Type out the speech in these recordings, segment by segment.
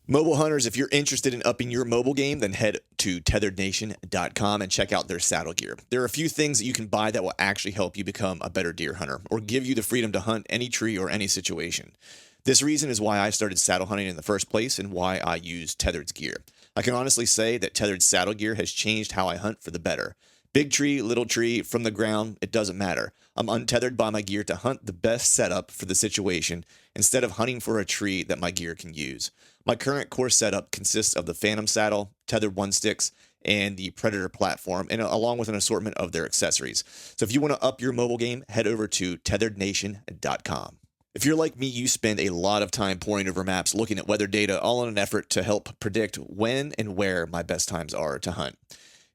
Mobile hunters, if you're interested in upping your mobile game, then head to tetherednation.com and check out their saddle gear. There are a few things that you can buy that will actually help you become a better deer hunter or give you the freedom to hunt any tree or any situation. This reason is why I started saddle hunting in the first place and why I use Tethered's gear. I can honestly say that Tethered's saddle gear has changed how I hunt for the better. Big tree, little tree, from the ground, it doesn't matter. I'm untethered by my gear to hunt the best setup for the situation instead of hunting for a tree that my gear can use. My current core setup consists of the Phantom saddle, tethered one sticks, and the Predator platform, and along with an assortment of their accessories. So if you want to up your mobile game, head over to tetherednation.com. If you're like me, you spend a lot of time poring over maps, looking at weather data, all in an effort to help predict when and where my best times are to hunt.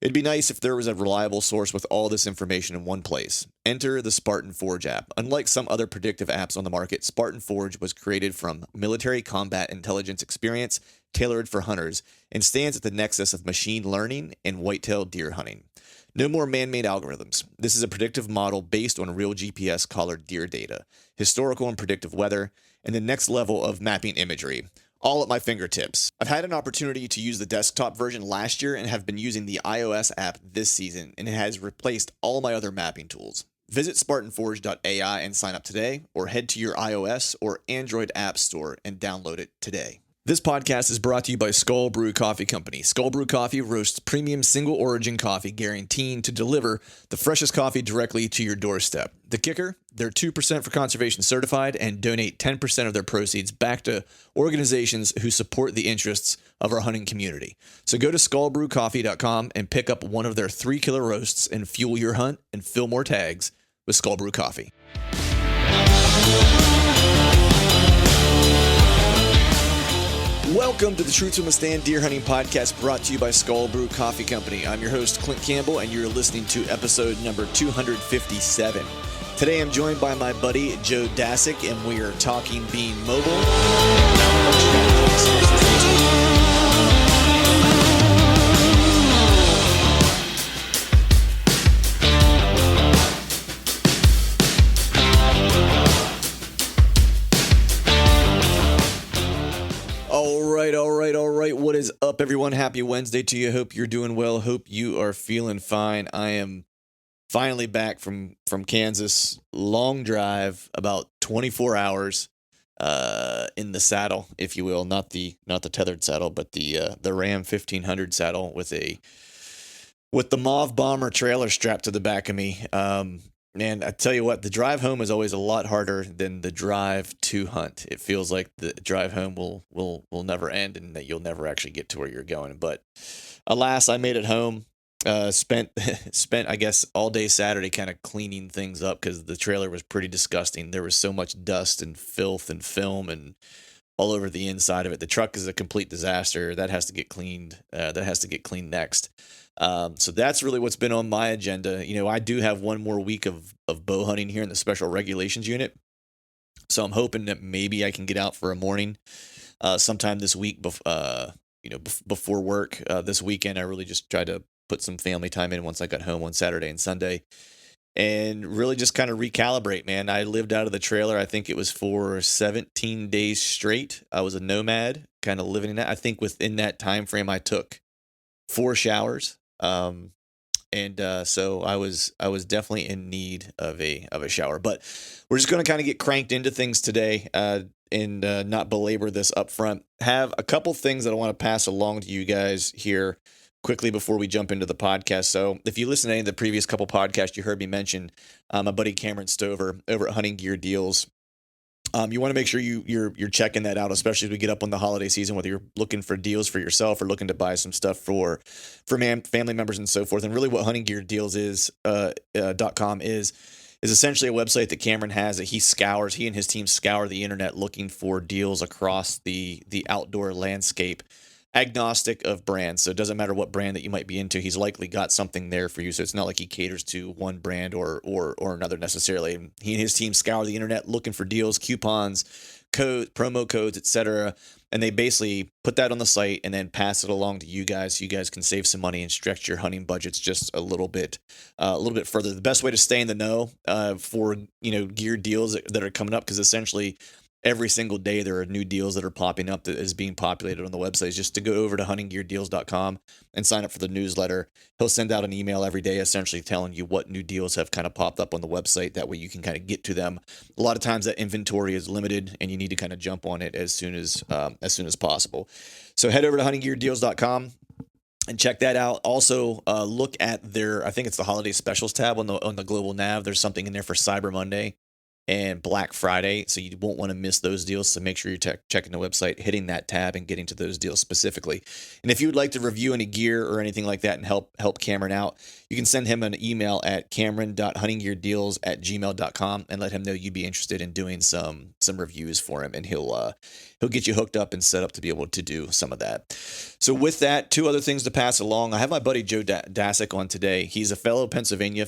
It'd be nice if there was a reliable source with all this information in one place. Enter the Spartan Forge app. Unlike some other predictive apps on the market, Spartan Forge was created from military combat intelligence experience tailored for hunters and stands at the nexus of machine learning and whitetail deer hunting. No more man-made algorithms. This is a predictive model based on real GPS collared deer data, historical and predictive weather, and the next level of mapping imagery, all at my fingertips. I've had an opportunity to use the desktop version last year and have been using the iOS app this season, and it has replaced all my other mapping tools. Visit SpartanForge.ai and sign up today, or head to your iOS or Android app store and download it today. This podcast is brought to you by Skull Brew Coffee Company. Skull Brew Coffee roasts premium single origin coffee, guaranteeing to deliver the freshest coffee directly to your doorstep. The kicker? They're 2% for conservation certified and donate 10% of their proceeds back to organizations who support the interests of our hunting community. So go to skullbrewcoffee.com and pick up one of their 3-killer roasts and fuel your hunt and fill more tags with Skull Brew Coffee. Welcome to the Truth from the Stand Deer Hunting Podcast, brought to you by Skull Brew Coffee Company. I'm your host, Clint Campbell, and you're listening to episode number 257. Today I'm joined by my buddy, Joe Dasic, and we are talking being mobile. All right. What is up, everyone? Happy Wednesday to you. Hope you're doing well. Hope you are feeling fine. I am finally back from Kansas. Long drive, about 24 hours in the saddle, if you will. Not the tethered saddle, but the Ram 1500 saddle with the Mauve Bomber trailer strapped to the back of me. Man, I tell you what, the drive home is always a lot harder than the drive to hunt. It feels like the drive home will never end and that you'll never actually get to where you're going. But alas, I made it home. Spent I guess all day Saturday kind of cleaning things up because the trailer was pretty disgusting. There was so much dust and filth and film and all over the inside of it. The truck is a complete disaster. That has to get cleaned. That has to get cleaned next. So that's really what's been on my agenda. You know, I do have one more week of bow hunting here in the special regulations unit. So I'm hoping that maybe I can get out for a morning, sometime this week, before work. This weekend, I really just tried to put some family time in once I got home on Saturday and Sunday and really just kind of recalibrate, man. I lived out of the trailer. I think it was for 17 days straight. I was a nomad kind of living in that. I think within that time frame, I took 4 showers. So I was definitely in need of a shower, but we're just going to kind of get cranked into things today, and not belabor this up front. Have a couple things that I want to pass along to you guys here quickly before we jump into the podcast. So if you listen to any of the previous couple podcasts, you heard me mention, my buddy Cameron Stover over at Hunting Gear Deals. You want to make sure you're checking that out, especially as we get up on the holiday season, whether you're looking for deals for yourself or looking to buy some stuff for family members and so forth. And really what Hunting Gear Deals is, .com is essentially a website that Cameron has that he and his team scour the internet looking for deals across the outdoor landscape, agnostic of brands. So it doesn't matter what brand that you might be into. He's likely got something there for you. So it's not like he caters to one brand or another necessarily. He and his team scour the internet looking for deals, coupons, codes, promo codes, etc. And they basically put that on the site and then pass it along to you guys so you guys can save some money and stretch your hunting budgets just a little bit further. The best way to stay in the know for gear deals that are coming up, because essentially every single day there are new deals that are popping up that is being populated on the website. Just to go over to huntinggeardeals.com and sign up for the newsletter. He'll send out an email every day essentially telling you what new deals have kind of popped up on the website. That way you can kind of get to them. A lot of times that inventory is limited and you need to kind of jump on it as soon as possible. So head over to huntinggeardeals.com and check that out. Also, look at their, I think it's the holiday specials tab on the global nav. There's something in there for Cyber Monday and Black Friday, so you won't want to miss those deals. So make sure you're checking the website, hitting that tab, and getting to those deals specifically. And if you would like to review any gear or anything like that and help Cameron out, you can send him an email at cameron.huntinggeardeals@gmail.com and let him know you'd be interested in doing some reviews for him, and he'll get you hooked up and set up to be able to do some of that. So with that, two other things to pass along. I have my buddy Joe Dasic on today. He's a fellow Pennsylvania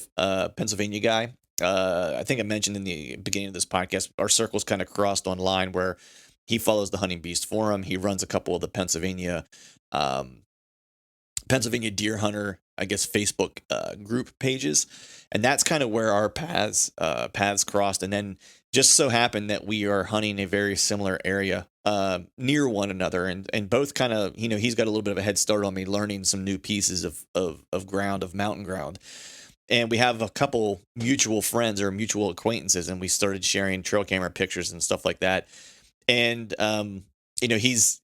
guy. I think I mentioned in the beginning of this podcast, our circles kind of crossed online where he follows the Hunting Beast Forum. He runs a couple of the Pennsylvania Deer Hunter, I guess, Facebook group pages. And that's kind of where our paths crossed. And then just so happened that we are hunting a very similar area near one another. And both kind of, he's got a little bit of a head start on me learning some new pieces of mountain ground. And we have a couple mutual friends or mutual acquaintances, and we started sharing trail camera pictures and stuff like that. And he's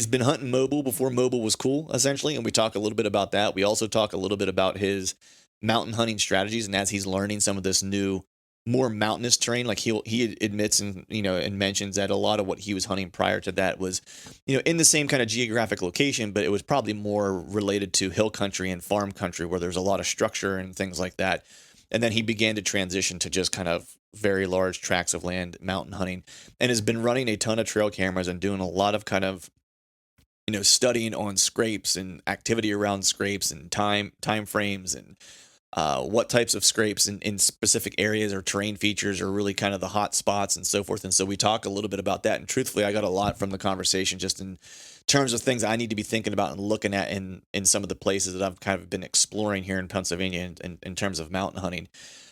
been hunting mobile before mobile was cool, essentially, and we talk a little bit about that. We also talk a little bit about his mountain hunting strategies, and as he's learning some of this new, more mountainous terrain, like he admits and mentions that a lot of what he was hunting prior to that was, in the same kind of geographic location, but it was probably more related to hill country and farm country where there's a lot of structure and things like that. And then he began to transition to just kind of very large tracts of land mountain hunting, and has been running a ton of trail cameras and doing a lot of kind of studying on scrapes and activity around scrapes and time frames and what types of scrapes in specific areas or terrain features are really kind of the hot spots and so forth. And so we talk a little bit about that. And truthfully, I got a lot from the conversation just in terms of things I need to be thinking about and looking at in some of the places that I've kind of been exploring here in Pennsylvania in terms of mountain hunting.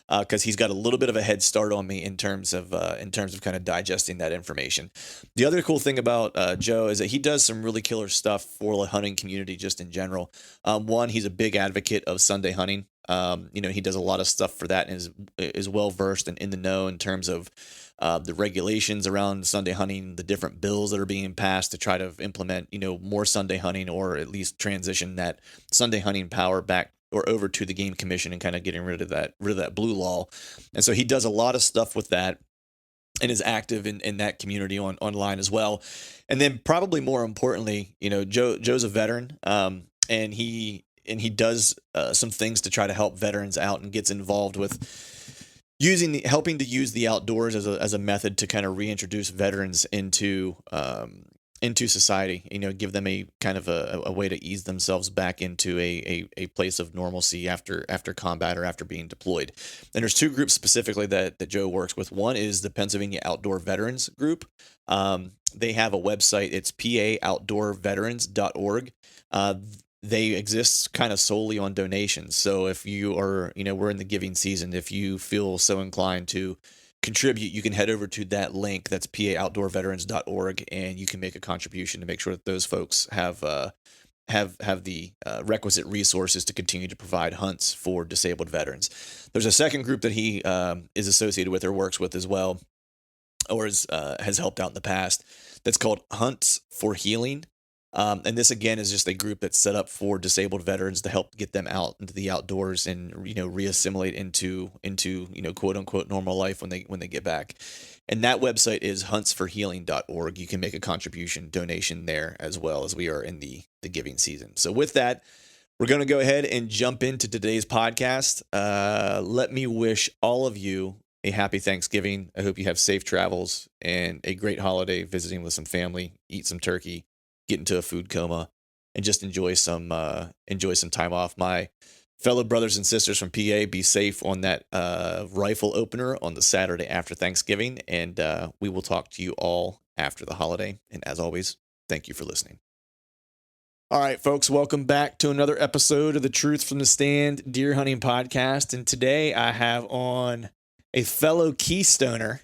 Because he's got a little bit of a head start on me in terms of kind of digesting that information. The other cool thing about Joe is that he does some really killer stuff for the hunting community just in general. One, he's a big advocate of Sunday hunting. He does a lot of stuff for that and is well versed and in the know in terms of the regulations around Sunday hunting, the different bills that are being passed to try to implement more Sunday hunting, or at least transition that Sunday hunting power back or over to the Game Commission and kind of getting rid of that blue law. And so he does a lot of stuff with that and is active in that community online as well. And then probably more importantly, Joe's a veteran, and he does some things to try to help veterans out and gets involved with helping to use the outdoors as a method to kind of reintroduce veterans into society, give them a kind of a way to ease themselves back into a place of normalcy after combat or after being deployed. And there's two groups specifically that Joe works with. One is the Pennsylvania Outdoor Veterans Group. They have a website. It's paoutdoorveterans.org. They exist kind of solely on donations. So if you are, we're in the giving season, if you feel so inclined to contribute, you can head over to that link. That's paoutdoorveterans.org, and you can make a contribution to make sure that those folks have the requisite resources to continue to provide hunts for disabled veterans. There's a second group that he is associated with or works with as well, or has helped out in the past. That's called Hunts for Healing. And this again is just a group that's set up for disabled veterans to help get them out into the outdoors and reassimilate into quote unquote normal life when they get back. And that website is huntsforhealing.org. You can make a donation there as well, as we are in the giving season. So with that, we're going to go ahead and jump into today's podcast. Let me wish all of you a happy Thanksgiving. I hope you have safe travels and a great holiday visiting with some family, eat some turkey, get into a food coma, and just enjoy some time off. My fellow brothers and sisters from PA, be safe on that rifle opener on the Saturday after Thanksgiving, and we will talk to you all after the holiday. And as always, thank you for listening. All right, folks, welcome back to another episode of the Truth from the Stand Deer Hunting Podcast. And today I have on a fellow Keystoner,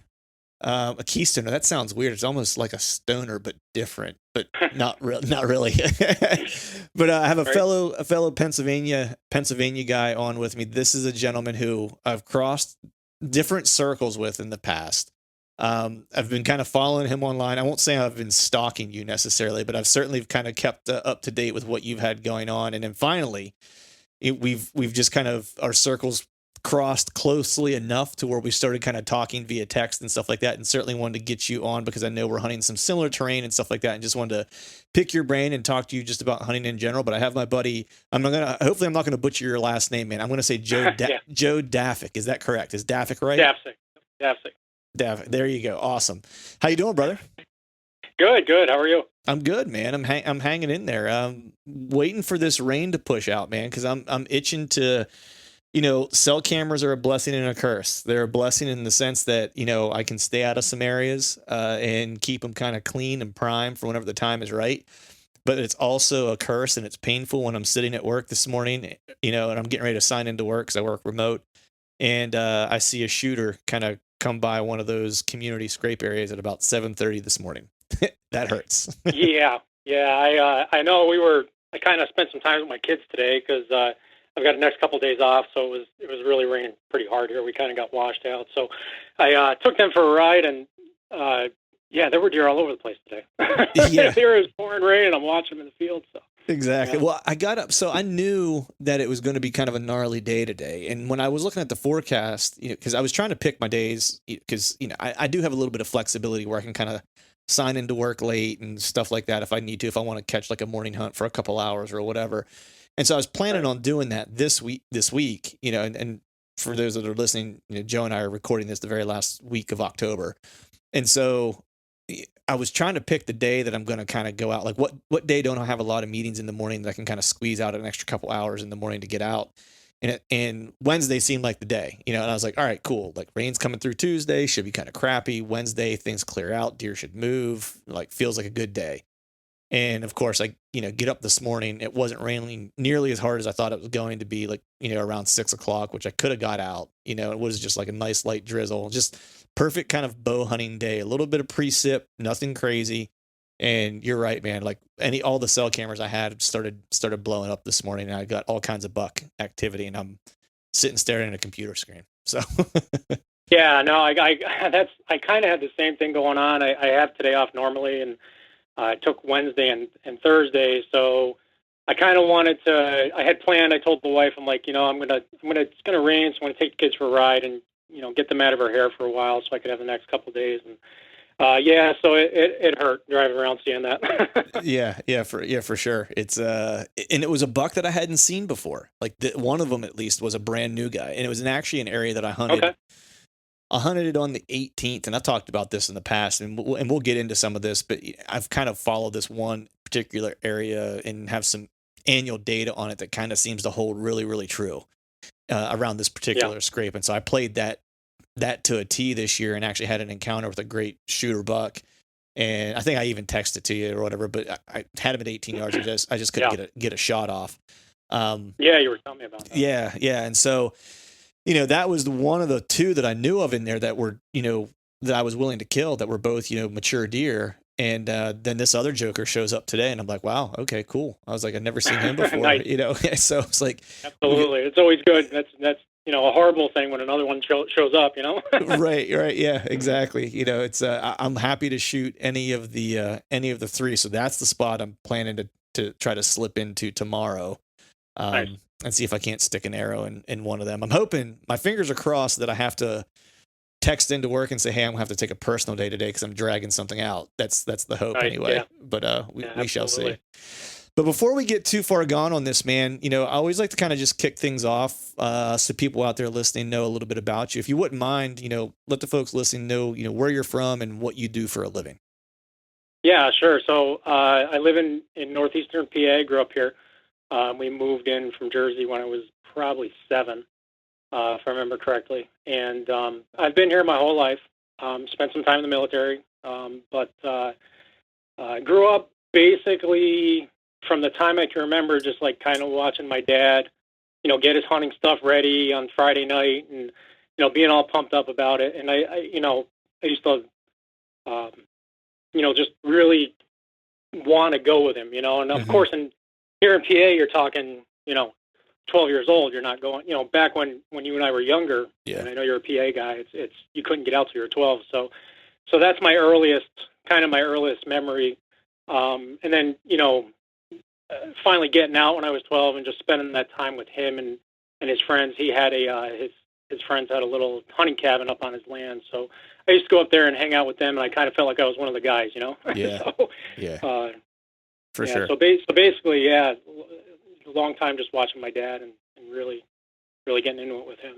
A keystoner. That sounds weird. It's almost like a stoner, but different, but not real, not really. But I have a fellow Pennsylvania guy on with me. This is a gentleman who I've crossed different circles with in the past. I've been kind of following him online. I won't say I've been stalking you necessarily, but I've certainly kind of kept up to date with what you've had going on. And then finally, we've just kind of, our circles crossed closely enough to where we started kind of talking via text and stuff like that, and certainly wanted to get you on because I know we're hunting some similar terrain and stuff like that, and just wanted to pick your brain and talk to you just about hunting in general. But I have my buddy, hopefully I'm not gonna butcher your last name, man. I'm gonna say Joe Joe Dafcic. Is that correct? Is Dafcic right? Dafcic. There you go. Awesome. How you doing, brother? Good. How are you? I'm good, man. I'm hanging in there. Waiting for this rain to push out, man, because I'm itching to. Cell cameras are a blessing and a curse. They're a blessing in the sense that, I can stay out of some areas and keep them kind of clean and prime for whenever the time is right. But it's also a curse, and it's painful when I'm sitting at work this morning, and I'm getting ready to sign into work because I work remote. And I see a shooter kind of come by one of those community scrape areas at about 7:30 this morning. That hurts. Yeah. I know I kind of spent some time with my kids today because I've got the next couple of days off, so it was really raining pretty hard here. We kind of got washed out. So I took them for a ride, and there were deer all over the place today. Yeah. There was pouring rain, and I'm watching them in the field. So exactly. Yeah. Well, I got up, so I knew that it was going to be kind of a gnarly day today. And when I was looking at the forecast, because I was trying to pick my days, because I do have a little bit of flexibility where I can kind of sign into work late and stuff like that if I need to, if I want to catch like a morning hunt for a couple hours or whatever. And so I was planning on doing that this week, and for those that are listening, Joe and I are recording this the very last week of October. And so I was trying to pick the day that I'm going to kind of go out. Like what day don't I have a lot of meetings in the morning that I can kind of squeeze out an extra couple hours in the morning to get out. And Wednesday seemed like the day, and I was like, all right, cool. Like rain's coming through Tuesday, should be kind of crappy. Wednesday, things clear out. Deer should move, like feels like a good day. And of course, I get up this morning. It wasn't raining nearly as hard as I thought it was going to be, like, around 6 o'clock, which I could have got out. It was just like a nice light drizzle, just perfect kind of bow hunting day. A little bit of precip, nothing crazy. And you're right, man. Like all the cell cameras I had started blowing up this morning, and I got all kinds of buck activity, and I'm sitting staring at a computer screen. So yeah, no, I kind of had the same thing going on. I have today off normally, and I took Wednesday and Thursday, so I kind of wanted to. I had planned. I told the wife, I'm like, it's gonna rain, so I'm gonna take the kids for a ride and get them out of her hair for a while, so I could have the next couple of days. And so it hurt driving around seeing that. yeah, for sure. It's and it was a buck that I hadn't seen before. Like one of them at least was a brand new guy, and it was actually an area that I hunted. Okay. I hunted it on the 18th, and I talked about this in the past, and we'll get into some of this, but I've kind of followed this one particular area and have some annual data on it that kind of seems to hold really, really true around this particular scrape. And so I played that to a T this year and actually had an encounter with a great shooter buck. And I think I even texted to you or whatever, but I had him at 18 yards. I just couldn't get a shot off. You were telling me about that. Yeah. And so, that was one of the two that I knew of in there that were, that I was willing to kill, that were both, mature deer. And then this other joker shows up today, and I'm like, wow, okay, cool. I was like, I've never seen him before, nice. So it's like, absolutely, it's always good. That's a horrible thing when another one shows up, Right, yeah, exactly. It's I'm happy to shoot any of the three. So that's the spot I'm planning to try to slip into tomorrow. Nice. And see if I can't stick an arrow in one of them. I'm hoping, my fingers are crossed, that I have to text into work and say, hey, I'm gonna have to take a personal day today because I'm dragging something out. That's the hope anyway. Yeah. But we shall see. But before we get too far gone on this, man, I always like to kind of just kick things off so people out there listening know a little bit about you. If you wouldn't mind, let the folks listening know, where you're from and what you do for a living. Yeah, sure. So I live in northeastern PA, grew up here. We moved in from Jersey when I was probably 7, if I remember correctly. And I've been here my whole life, spent some time in the military, but grew up basically from the time I can remember, just like kind of watching my dad, get his hunting stuff ready on Friday night and, being all pumped up about it. And I just really want to go with him, and of course, here in PA, you're talking, 12 years old, you're not going, back when you and I were younger, and I know you're a PA guy, it's you couldn't get out till you were 12. So that's my earliest memory. And then, finally getting out when I was 12 and just spending that time with him and his friends. He had his friends had a little hunting cabin up on his land. So I used to go up there and hang out with them, and I kind of felt like I was one of the guys, Yeah. For sure. So basically, a long time just watching my dad and really, really getting into it with him,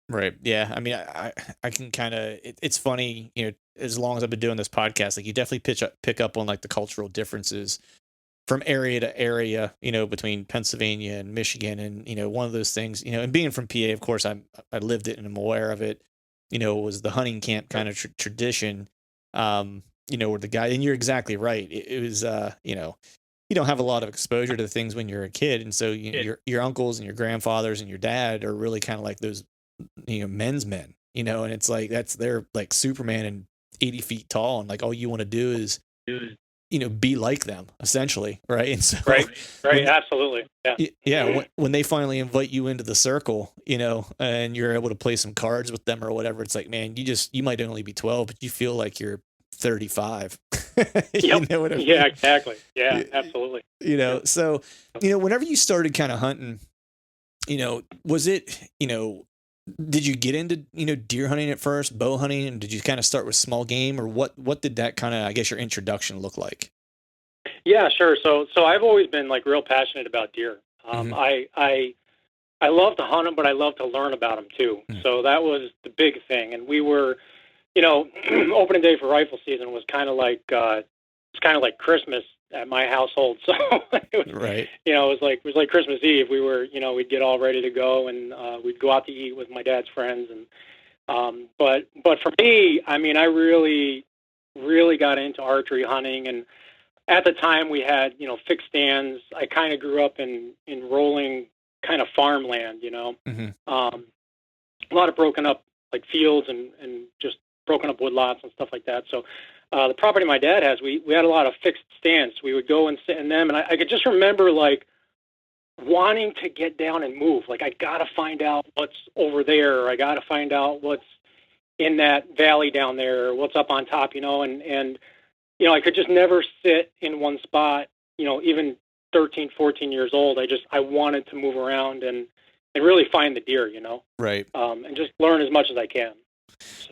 Right. Yeah. I mean, I can kind of, it's funny, as long as I've been doing this podcast, like you definitely pick up on like the cultural differences from area to area, between Pennsylvania and Michigan. And, one of those things, and being from PA, of course, I lived it and I'm aware of it, was the hunting camp kind of tradition, where the guy, and you're exactly right. It was, you don't have a lot of exposure to things when you're a kid. And so your uncles and your grandfathers and your dad are really kind of like those, men's men, and it's like, they're like Superman and 80 feet tall. And like, all you want to do is, be like them essentially. Right. And so, right. Absolutely. Yeah. Yeah. When they finally invite you into the circle, and you're able to play some cards with them or whatever, it's like, man, you might only be 12, but you feel like you're 35. You know what I mean? Yeah, exactly. Yeah, absolutely. So, whenever you started kind of hunting, was it, did you get into, deer hunting at first, bow hunting, and did you kind of start with small game, or what did that kind of, I guess, your introduction look like? Yeah, sure. So I've always been like real passionate about deer. I love to hunt them, but I love to learn about them too. So that was the big thing. And we were, opening day for rifle season was kind of like Christmas at my household. So it was, right. It was like Christmas Eve. We were, we'd get all ready to go, and we'd go out to eat with my dad's friends. And but for me, I mean, I really got into archery hunting, and at the time we had fixed stands. I kind of grew up in rolling kind of farmland, a lot of broken up like fields and just broken up woodlots and stuff like that. So the property my dad has, we had a lot of fixed stands. We would go and sit in them, and I could just remember like wanting to get down and move. Like, I got to find out what's over there, or I got to find out what's in that valley down there, or what's up on top, and I could just never sit in one spot, even 13, 14 years old. I wanted to move around and really find the deer, right. And just learn as much as I can.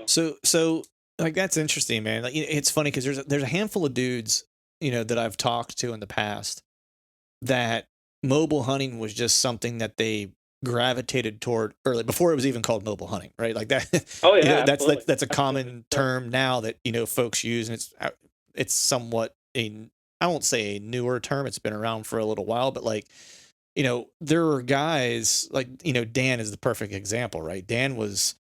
So like, that's interesting, man. Like, it's funny because there's a handful of dudes, that I've talked to in the past that mobile hunting was just something that they gravitated toward early, before it was even called mobile hunting, right? Like that. Oh yeah, that's a common term now that folks use, and it's somewhat I won't say a newer term. It's been around for a little while, but like, there are guys like, Dan is the perfect example, right? Dan was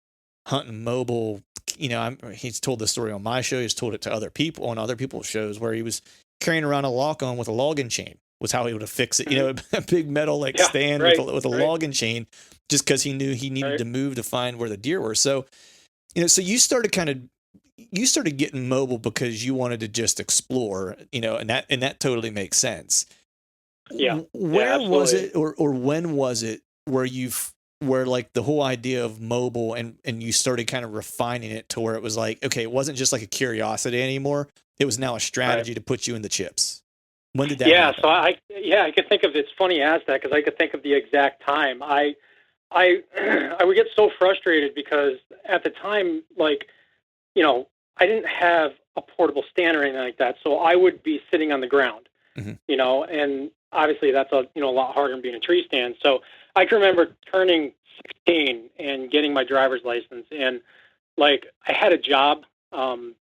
hunting mobile, he's told this story on my show. He's told it to other people on other people's shows, where he was carrying around a lock-on with a logging chain, was how he would have fixed it. A big metal stand with a logging chain, just because he knew he needed to move to find where the deer were. So, so you started getting mobile because you wanted to just explore, and that totally makes sense. Yeah. Where was it, or when was it where like the whole idea of mobile and you started kind of refining it to where it was like, okay, it wasn't just like a curiosity anymore. It was now a strategy to put you in the chips. When did that happen? So I could think of, it's funny you asked that, because I could think of the exact time. I would get so frustrated because at the time, like, I didn't have a portable stand or anything like that. So I would be sitting on the ground, and obviously that's a lot harder than being a tree stand. So I can remember turning 16 and getting my driver's license, and like, I had a job,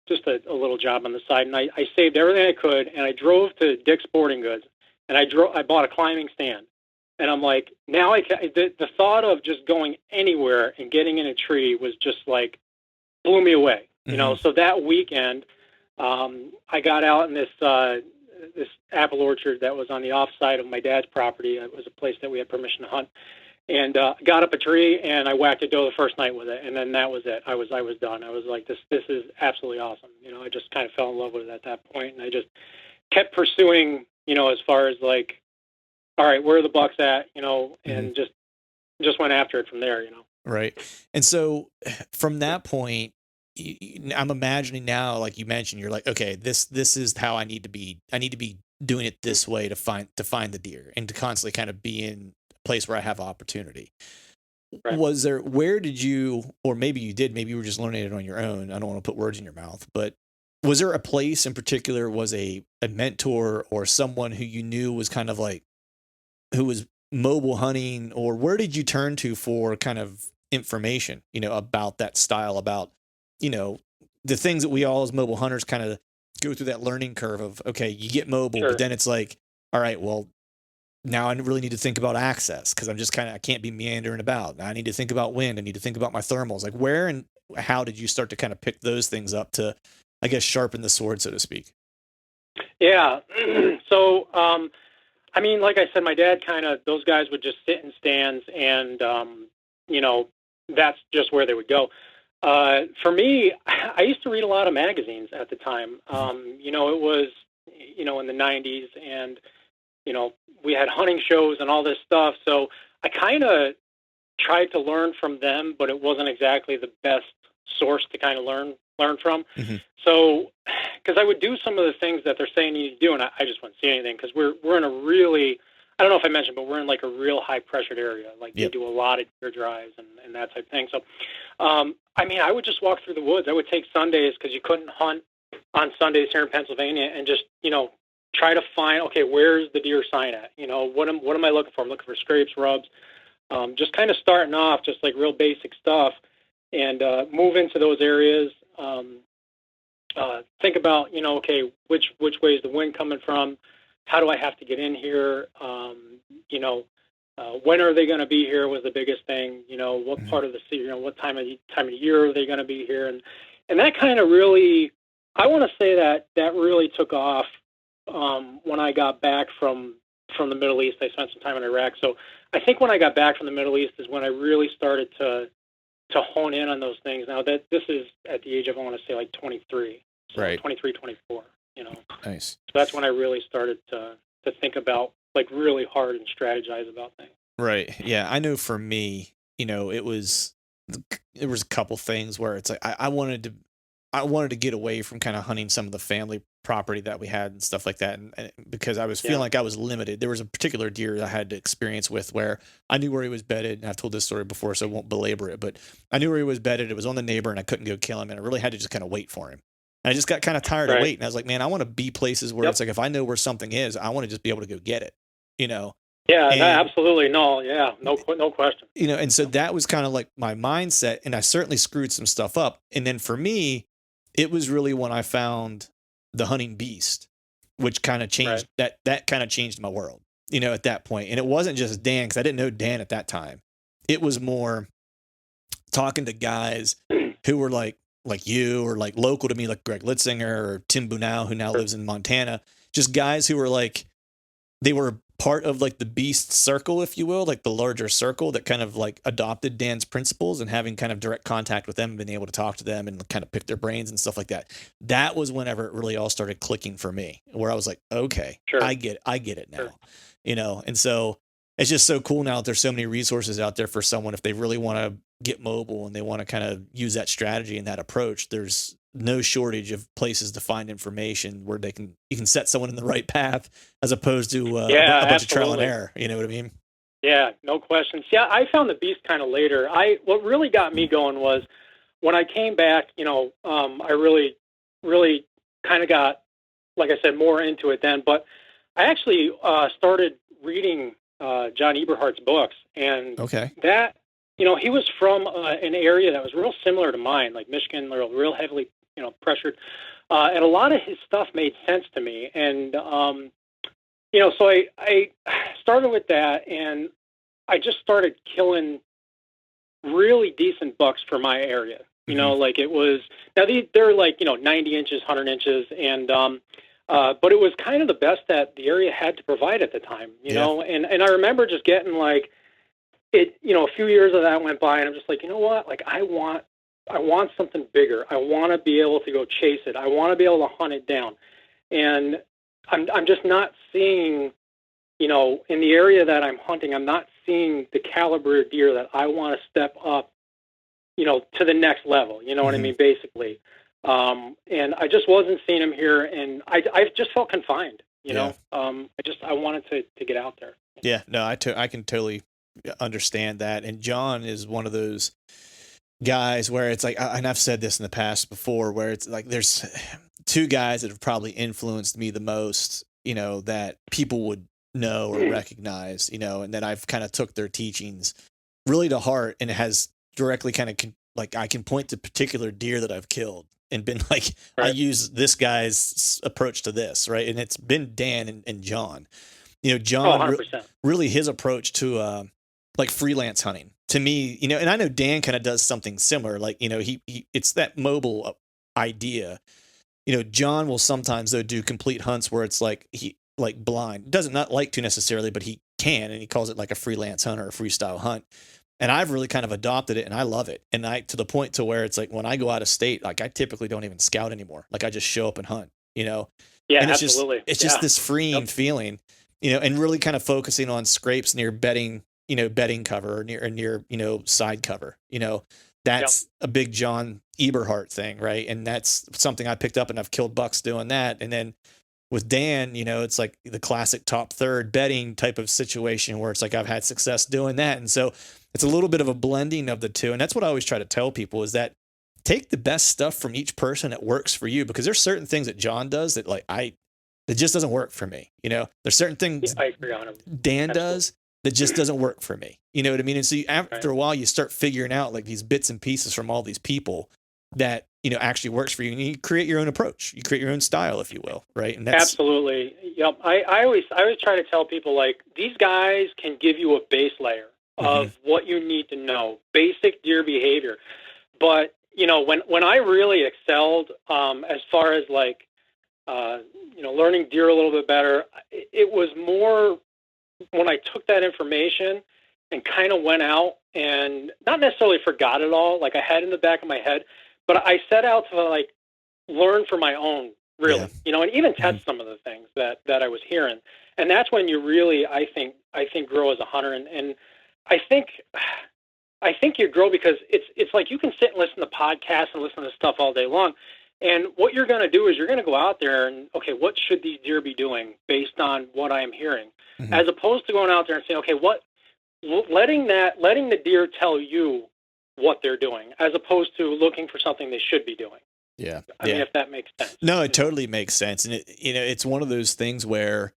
just a little job on the side, and I saved everything I could, and I drove to Dick's Sporting Goods, and I bought a climbing stand, and I'm like, now the thought of just going anywhere and getting in a tree was just like, blew me away, So that weekend, I got out in this apple orchard that was on the offside of my dad's property. It was a place that we had permission to hunt. and got up a tree, and I whacked a doe the first night with it, and then that was it. I was done. I was like, this is absolutely awesome. I just kind of fell in love with it at that point, and I just kept pursuing, as far as like, all right, where are the bucks at, and just went after it from there, Right. And so from that point, I'm imagining now, like you mentioned, you're like, okay, this is how I need to be. I need to be doing it this way to find the deer and to constantly kind of be in a place where I have opportunity. Right. Where did you, or maybe you did, maybe you were just learning it on your own. I don't want to put words in your mouth, but was there a place in particular, was a mentor or someone who you knew was kind of like, who was mobile hunting, or where did you turn to for kind of information, about that style, about, the things that we all as mobile hunters kind of go through that learning curve of, okay, you get mobile, Sure. but then it's like, all right, well, now I really need to think about access because I'm just I can't be meandering about. Now I need to think about wind. I need to think about my thermals. Like where and how did you start to kind of pick those things up to, I guess, sharpen the sword, so to speak? Yeah. So, I mean, like I said, my dad those guys would just sit in stands and, that's just where they would go. For me, I used to read a lot of magazines at the time. It was, in the 90s, and, we had hunting shows and all this stuff. So I kind of tried to learn from them, but it wasn't exactly the best source to kind of learn from. Mm-hmm. So, because I would do some of the things that they're saying you need to do, and I just wouldn't see anything because we're in a really, I don't know if I mentioned, but we're in like a real high pressured area. Like they do a lot of deer drives and that type of thing. So, I mean, I would just walk through the woods. I would take Sundays because you couldn't hunt on Sundays here in Pennsylvania, and just try to find, okay, where's the deer sign at? What am I looking for? I'm looking for scrapes, rubs. Just kind of starting off, just like real basic stuff, and move into those areas. Think about, okay, which way is the wind coming from? How do I have to get in here? When are they going to be here was the biggest thing. What part of the season, what time of year are they going to be here? And that kind of really, I want to say that really took off when I got back from the Middle East. I spent some time in Iraq. So I think when I got back from the Middle East is when I really started to hone in on those things. Now that this is at the age of, I want to say, like 23, so right. 23, 24, Nice. So that's when I really started to think about, like, really hard and strategize about things. Right. Yeah. I know for me, there was a couple things where it's like, I wanted to get away from kind of hunting some of the family property that we had and stuff like that. And because I was feeling like I was limited. There was a particular deer I had to experience with where I knew where he was bedded. And I've told this story before, so I won't belabor it, but I knew where he was bedded. It was on the neighbor and I couldn't go kill him. And I really had to just kind of wait for him. And I just got kind of tired of waiting. I was like, man, I want to be places where it's like, if I know where something is, I want to just be able to go get it, Yeah, absolutely. No. Yeah. No question. And so that was kind of like my mindset, and I certainly screwed some stuff up. And then for me, it was really when I found the hunting beast, which kind of changed that kind of changed my world, at that point. And it wasn't just Dan, because I didn't know Dan at that time. It was more talking to guys who were like you, or like local to me, like Greg Litzinger or Tim Bunau, who now lives in Montana. Just guys who were like, they were part of like the beast circle, if you will, like the larger circle that kind of like adopted Dan's principles, and having kind of direct contact with them and being able to talk to them and kind of pick their brains and stuff like that. That was whenever it really all started clicking for me, where I was like, okay, I get it now, and so it's just so cool now that there's so many resources out there for someone if they really want to get mobile and they want to kind of use that strategy and that approach. There's no shortage of places to find information where you can set someone in the right path, as opposed to a bunch of trial and error. You know what I mean? Yeah, no questions. Yeah, I found the beast kind of later. What really got me going was when I came back. I really, really kind of got, like I said, more into it then. But I actually started reading John Eberhardt's books, and that, he was from an area that was real similar to mine, like Michigan, real heavily, pressured, and a lot of his stuff made sense to me. And so I started with that, and I just started killing really decent bucks for my area. Like it was, now they're like 90 inches, 100 inches, and but it was kind of the best that the area had to provide at the time, and I remember just getting like a few years of that went by, and I'm just like, you know what? Like, I want something bigger. I want to be able to go chase it. I want to be able to hunt it down. And I'm just not seeing, in the area that I'm hunting, I'm not seeing the caliber of deer that I want to step up, to the next level. You know what I mean? Basically. And I just wasn't seeing them here, and I just felt confined, you know. I wanted to get out there. Yeah, no, I can totally understand that. And John is one of those guys where it's like, and I've said this in the past before, where it's like there's two guys that have probably influenced me the most, that people would know or recognize, and that I've kind of took their teachings really to heart, and it has directly kind of like I can point to particular deer that I've killed and been like, right. I use this guy's approach to this, right? And it's been Dan and John. John, really his approach to like freelance hunting to me, and I know Dan kind of does something similar. Like, he it's that mobile idea. John will sometimes though do complete hunts where it's like he like blind, doesn't not like to necessarily, but he can, and he calls it like a freelance hunt or a freestyle hunt. And I've really kind of adopted it, and I love it. And to the point to where it's like when I go out of state, like I typically don't even scout anymore. Like I just show up and hunt. Yeah, and it's absolutely. It's just this freeing feeling. And really kind of focusing on scrapes near bedding cover or near side cover. That's a big John Eberhart thing, right? And that's something I picked up, and I've killed bucks doing that. And then with Dan, it's like the classic top third bedding type of situation where it's like I've had success doing that. And so it's a little bit of a blending of the two. And that's what I always try to tell people is that take the best stuff from each person that works for you, because there's certain things that John does that like that just doesn't work for me. There's certain things I agree on him. Dan does that just doesn't work for me. You know what I mean? And so after a while, you start figuring out like these bits and pieces from all these people that, actually works for you. And you create your own approach. You create your own style, if you will. Right. And that's absolutely. Yep. I always try to tell people like these guys can give you a base layer of what you need to know, basic deer behavior. But, when I really excelled, as far as like, learning deer a little bit better, it was more when I took that information and kind of went out and not necessarily forgot it all, like I had in the back of my head, but I set out to like learn for my own, really, and even test some of the things that I was hearing. And that's when you really, I think grow as a hunter. And I think you grow because it's like you can sit and listen to podcasts and listen to stuff all day long. And what you're going to do is you're going to go out there and, okay, what should these deer be doing based on what I am hearing? As opposed to going out there and saying, okay, letting the deer tell you what they're doing, as opposed to looking for something they should be doing. Yeah. I mean, if that makes sense. No, it totally makes sense. And it's one of those things where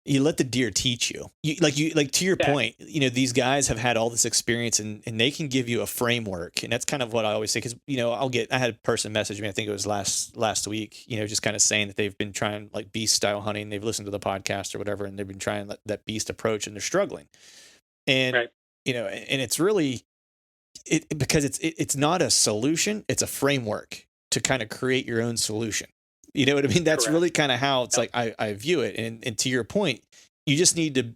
you let the deer teach you. Like to your point, these guys have had all this experience and they can give you a framework. And that's kind of what I always say. Cause I had a person message me, I think it was last week, just kind of saying that they've been trying like beast style hunting. They've listened to the podcast or whatever, and they've been trying that beast approach and they're struggling. And, and it's really, because it's not a solution, it's a framework to kind of create your own solution. You know what I mean? That's really kind of how it's like I view it. And to your point, you just need to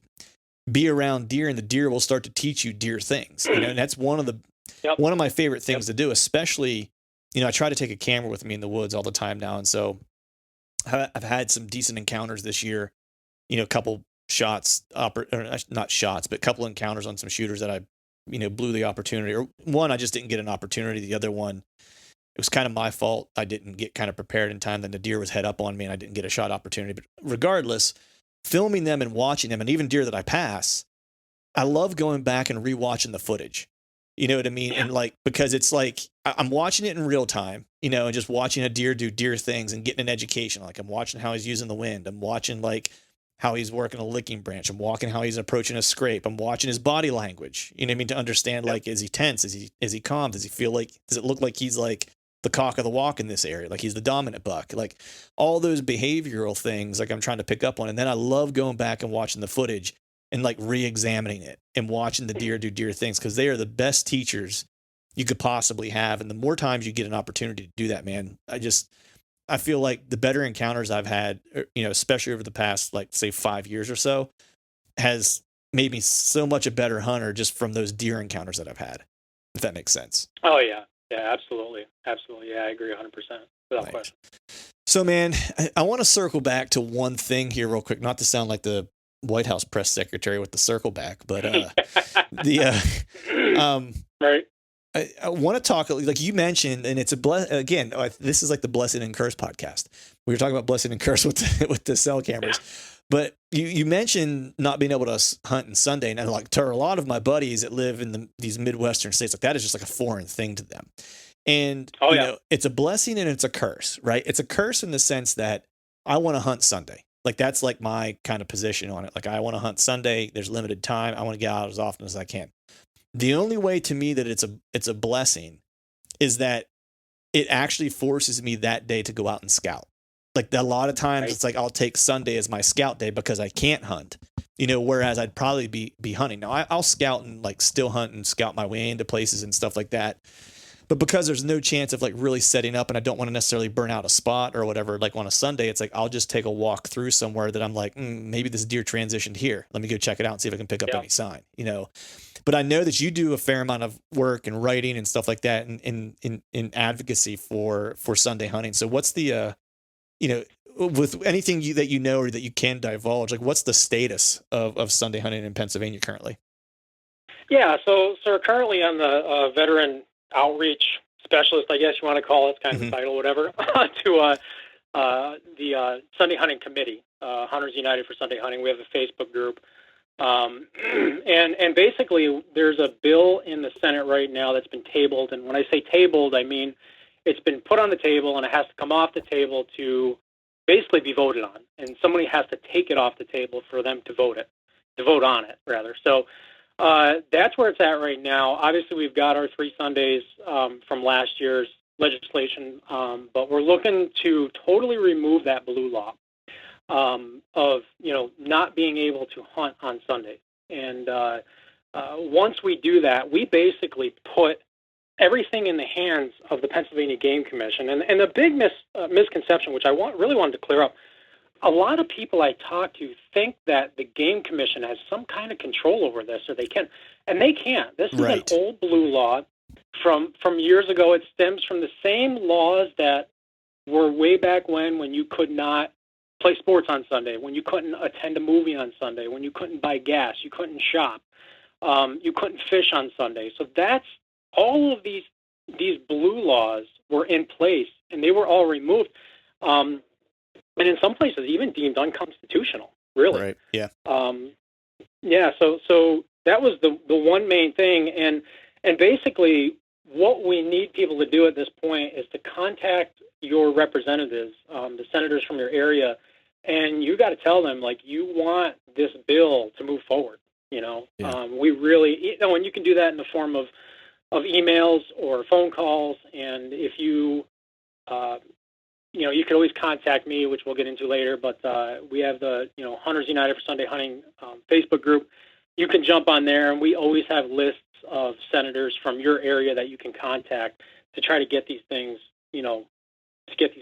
be around deer, and the deer will start to teach you deer things. And that's one of my favorite things to do, especially, I try to take a camera with me in the woods all the time now. And so I've had some decent encounters this year, a couple shots, not shots, but a couple encounters on some shooters that I, blew the opportunity, or one, I just didn't get an opportunity. The other one, it was kind of my fault. I didn't get kind of prepared in time. Then the deer was head up on me and I didn't get a shot opportunity. But regardless, filming them and watching them, and even deer that I pass, I love going back and rewatching the footage. You know what I mean? Yeah. And like, because it's like, I'm watching it in real time, and just watching a deer do deer things and getting an education. Like I'm watching how he's using the wind. I'm watching like how he's working a licking branch. I'm watching how he's approaching a scrape. I'm watching his body language. You know what I mean? To understand, like, is he tense? Is he calm? Does it look like he's like the cock of the walk in this area? Like he's the dominant buck, like all those behavioral things, like I'm trying to pick up on. And then I love going back and watching the footage and like re-examining it and watching the deer do deer things, because they are the best teachers you could possibly have. And the more times you get an opportunity to do that, man, I feel like the better encounters I've had, especially over the past, like say 5 years or so, has made me so much a better hunter just from those deer encounters that I've had, if that makes sense. Oh yeah. Yeah, absolutely. Absolutely. Yeah, I agree 100%. Without Right. question. So, man, I want to circle back to one thing here real quick, not to sound like the White House press secretary with the circle back, but right. I want to talk, like you mentioned, and it's again, this is like the Blessed and Curse podcast. We were talking about Blessed and Curse with the cell cameras, but you mentioned not being able to hunt on Sunday, and like to a lot of my buddies that live in these Midwestern states, like that is just like a foreign thing to them. And you know, it's a blessing and it's a curse, right? It's a curse in the sense that I want to hunt Sunday. Like that's like my kind of position on it. Like I want to hunt Sunday. There's limited time. I want to get out as often as I can. The only way to me that it's a blessing is that it actually forces me that day to go out and scout. Like a lot of times it's like I'll take Sunday as my scout day because I can't hunt, you know, whereas I'd probably be hunting. Now I'll scout and like still hunt and scout my way into places and stuff like that. But because there's no chance of like really setting up and I don't want to necessarily burn out a spot or whatever, like on a Sunday, it's like I'll just take a walk through somewhere that I'm like, maybe this deer transitioned here. Let me go check it out and see if I can pick up any sign, you know. But I know that you do a fair amount of work and writing and stuff like that in advocacy for Sunday hunting. So what's the, you know, with anything that you know or that you can divulge, like what's the status of Sunday hunting in Pennsylvania currently? Yeah, so currently I'm the veteran outreach specialist, I guess you want to call it, kind of the title, whatever, to the Sunday Hunting Committee, Hunters United for Sunday Hunting. We have a Facebook group. And basically there's a bill in the Senate right now that's been tabled. And when I say tabled, I mean it's been put on the table and it has to come off the table to basically be voted on. And somebody has to take it off the table for them to vote on it, rather. So that's where it's at right now. Obviously, we've got our 3 Sundays from last year's legislation, but we're looking to totally remove that blue law of, you know, not being able to hunt on Sundays. And once we do that, we basically put everything in the hands of the Pennsylvania Game Commission. And the big misconception, which I really wanted to clear up, a lot of people I talk to think that the Game Commission has some kind of control over this, or they can, and they can't. This is an old blue law from years ago. It stems from the same laws that were way back when you could not play sports on Sunday, when you couldn't attend a movie on Sunday, when you couldn't buy gas, you couldn't shop, you couldn't fish on Sunday. So that's all of these blue laws were in place, and they were all removed. And in some places, even deemed unconstitutional, really. Right. Yeah. Yeah. So that was the one main thing, and basically what we need people to do at this point is to contact your representatives, the senators from your area, and you got to tell them, like, you want this bill to move forward. You know, we really, you know, and you can do that in the form of emails or phone calls, and if you you know, you can always contact me, which we'll get into later, but we have the, you know, Hunters United for Sunday Hunting Facebook group. You can jump on there, and we always have lists of senators from your area that you can contact to try to get these things, you know, get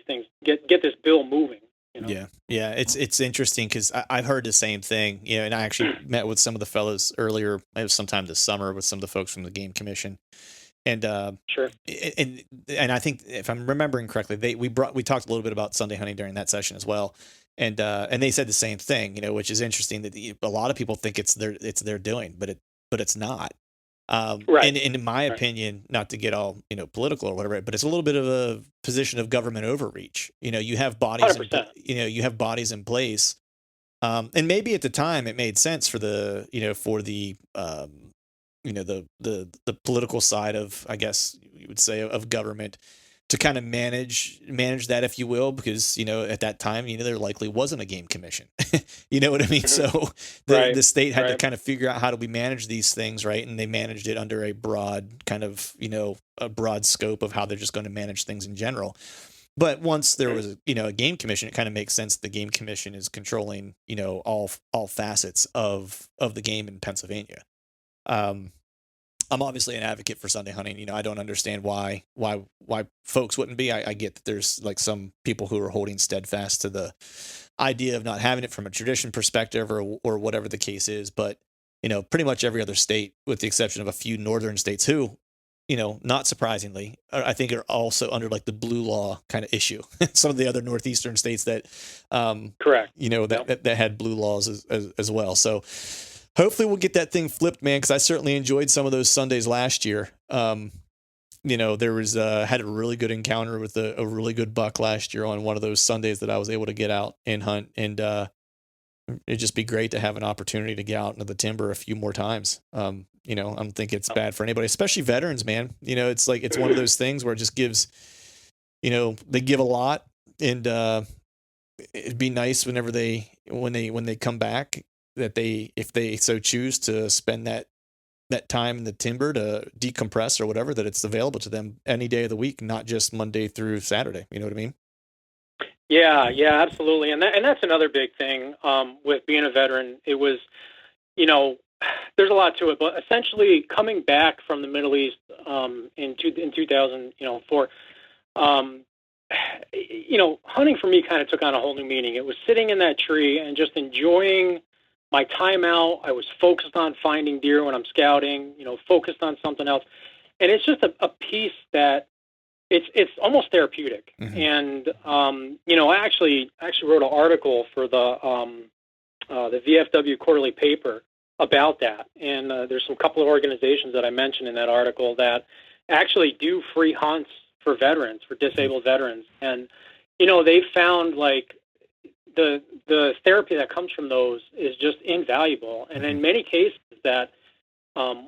this bill moving. You know? Yeah. It's interesting because I've heard the same thing, you know, and I actually met with some of the fellows earlier, it was sometime this summer, with some of the folks from the Game Commission. And sure. And I think if I'm remembering correctly, we talked a little bit about Sunday hunting during that session as well, and they said the same thing, you know, which is interesting that a lot of people think it's their doing, but it's not. Right. And in my opinion, not to get all, you know, political or whatever, but it's a little bit of a position of government overreach. You know, you have bodies, you have bodies in place, and maybe at the time it made sense for the political side of, I guess you would say, of government to kind of manage that, if you will, because, you know, at that time, you know, there likely wasn't a game commission, you know what I mean? So the state had to kind of figure out how do we manage these things. Right. And they managed it under a broad kind of, you know, a broad scope of how they're just going to manage things in general. But once there was, a game commission, it kind of makes sense. The game commission is controlling, you know, all facets of the game in Pennsylvania. I'm obviously an advocate for Sunday hunting. You know, I don't understand why folks wouldn't be. I get that there's like some people who are holding steadfast to the idea of not having it from a tradition perspective or whatever the case is. But, pretty much every other state, with the exception of a few northern states who, not surprisingly, I think are also under like the blue law kind of issue. Some of the other northeastern states that, Correct. That had blue laws as well. So hopefully we'll get that thing flipped, man, because I certainly enjoyed some of those Sundays last year. There was had a really good encounter with a really good buck last year on one of those Sundays that I was able to get out and hunt, and it'd just be great to have an opportunity to get out into the timber a few more times. I don't think it's bad for anybody, especially veterans, man. It's like, it's one of those things where it just gives, they give a lot, and it'd be nice when they come back, that if they so choose to spend that time in the timber to decompress or whatever, that it's available to them any day of the week, not just Monday through Saturday. You know what I mean? Yeah, absolutely. And that's another big thing with being a veteran. It was, there's a lot to it, but essentially coming back from the Middle East in 2004, hunting for me kind of took on a whole new meaning. It was sitting in that tree and just enjoying my time out. I was focused on finding deer when I'm scouting, focused on something else. And it's just a piece that it's almost therapeutic. Mm-hmm. And, I actually wrote an article for the VFW quarterly paper about that. And there's some couple of organizations that I mentioned in that article that actually do free hunts for veterans, for disabled veterans. And, they found like the therapy that comes from those is just invaluable. And in many cases that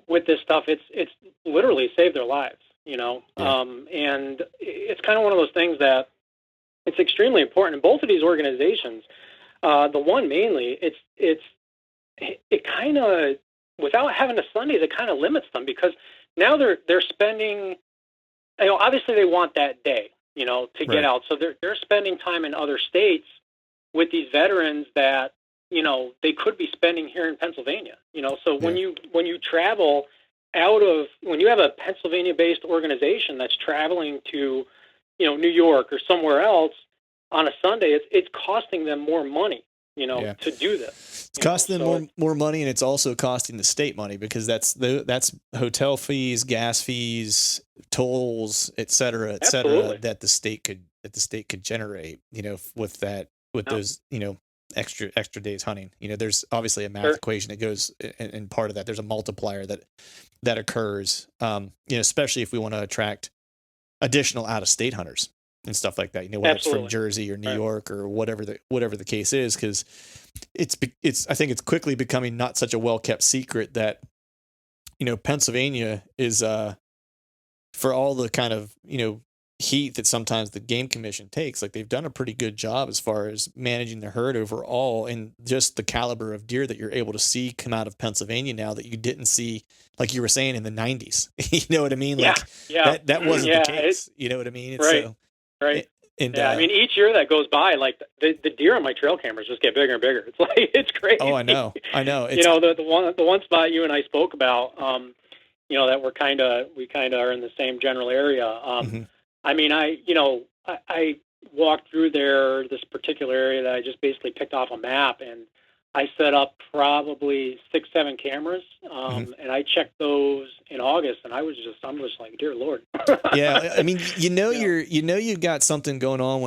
with this stuff, it's literally saved their lives, and it's kind of one of those things that it's extremely important. In both of these organizations, the one mainly, it kind of, without having the Sundays, it kind of limits them, because now they're spending, obviously they want that day, to get out. So they're spending time in other states with these veterans that, they could be spending here in Pennsylvania, so when you travel when you have a Pennsylvania-based organization that's traveling to, New York or somewhere else on a Sunday, it's costing them more money, to do this. It's costing them more money, and it's also costing the state money, because that's hotel fees, gas fees, tolls, et cetera, that the state could generate, with those, extra days hunting. There's obviously a math equation that goes in part of that. There's a multiplier that occurs, especially if we want to attract additional out-of-state hunters and stuff like that, whether it's from Jersey or New York or whatever the case is, because I think it's quickly becoming not such a well-kept secret that, Pennsylvania is, for all the kind of, heat that sometimes the game commission takes, like, they've done a pretty good job as far as managing the herd overall, and just the caliber of deer that you're able to see come out of Pennsylvania now that you didn't see, like you were saying, in the 90s. You know what I mean? That wasn't the case. You know what I mean? Right. I mean, each year that goes by, like, the deer on my trail cameras just get bigger and bigger. It's like, it's crazy. Oh, I know. It's, the one spot you and I spoke about, that we kind of are in the same general area. I mean, I walked through this particular area that I just basically picked off a map, and I set up probably 6-7 cameras, and I checked those in August, and I'm just like, dear Lord. Yeah, I mean, you've got something going on.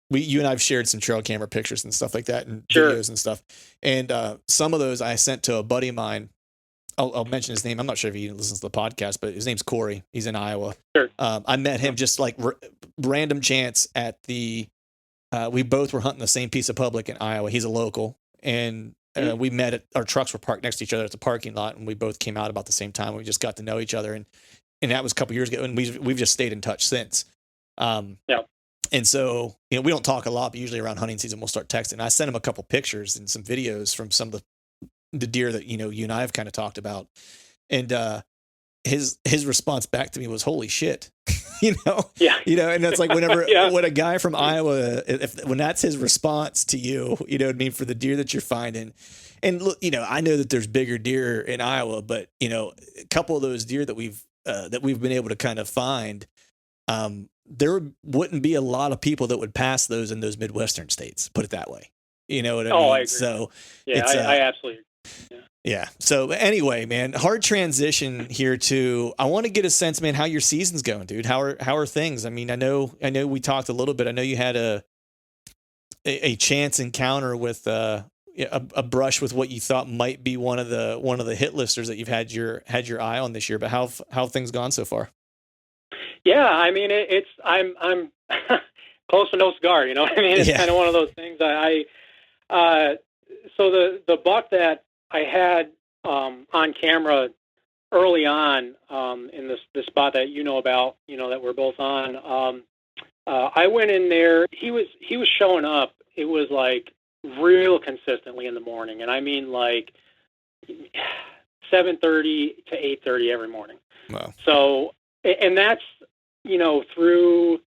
You and I've shared some trail camera pictures and stuff like that, and videos and stuff, and some of those I sent to a buddy of mine. I'll mention his name. I'm not sure if he listens to the podcast, but his name's Corey. He's in Iowa. Sure. I met him just like random chance at we both were hunting the same piece of public in Iowa. He's a local, and we met our trucks were parked next to each other at the parking lot, and we both came out about the same time. We just got to know each other, and that was a couple years ago, and we've just stayed in touch since. And so, we don't talk a lot, but usually around hunting season, we'll start texting. I sent him a couple pictures and some videos from some of the deer that, you and I have kind of talked about. And his response back to me was, holy shit. And that's like whenever when a guy from Iowa, when that's his response to you, you know what I mean, for the deer that you're finding. And look, I know that there's bigger deer in Iowa, but a couple of those deer that we've been able to kind of find, there wouldn't be a lot of people that would pass those in those Midwestern states, put it that way. You know what I mean? I agree. So I absolutely. Yeah. So anyway, man, hard transition here to, I want to get a sense, man, how your season's going, dude. How are things? I mean, I know we talked a little bit. I know you had a chance encounter with a brush with what you thought might be one of the hit listers that you've had your eye on this year, but how have things gone so far? Yeah, I mean, I'm close to no cigar, you know what I mean? It's kind of one of those things. So the buck that I had on camera early on in this spot that you know about, you know, that we're both on, I went in there. He was showing up. It was like real consistently in the morning, and I mean like 7:30 to 8:30 every morning. Wow. So, and that's, you know, through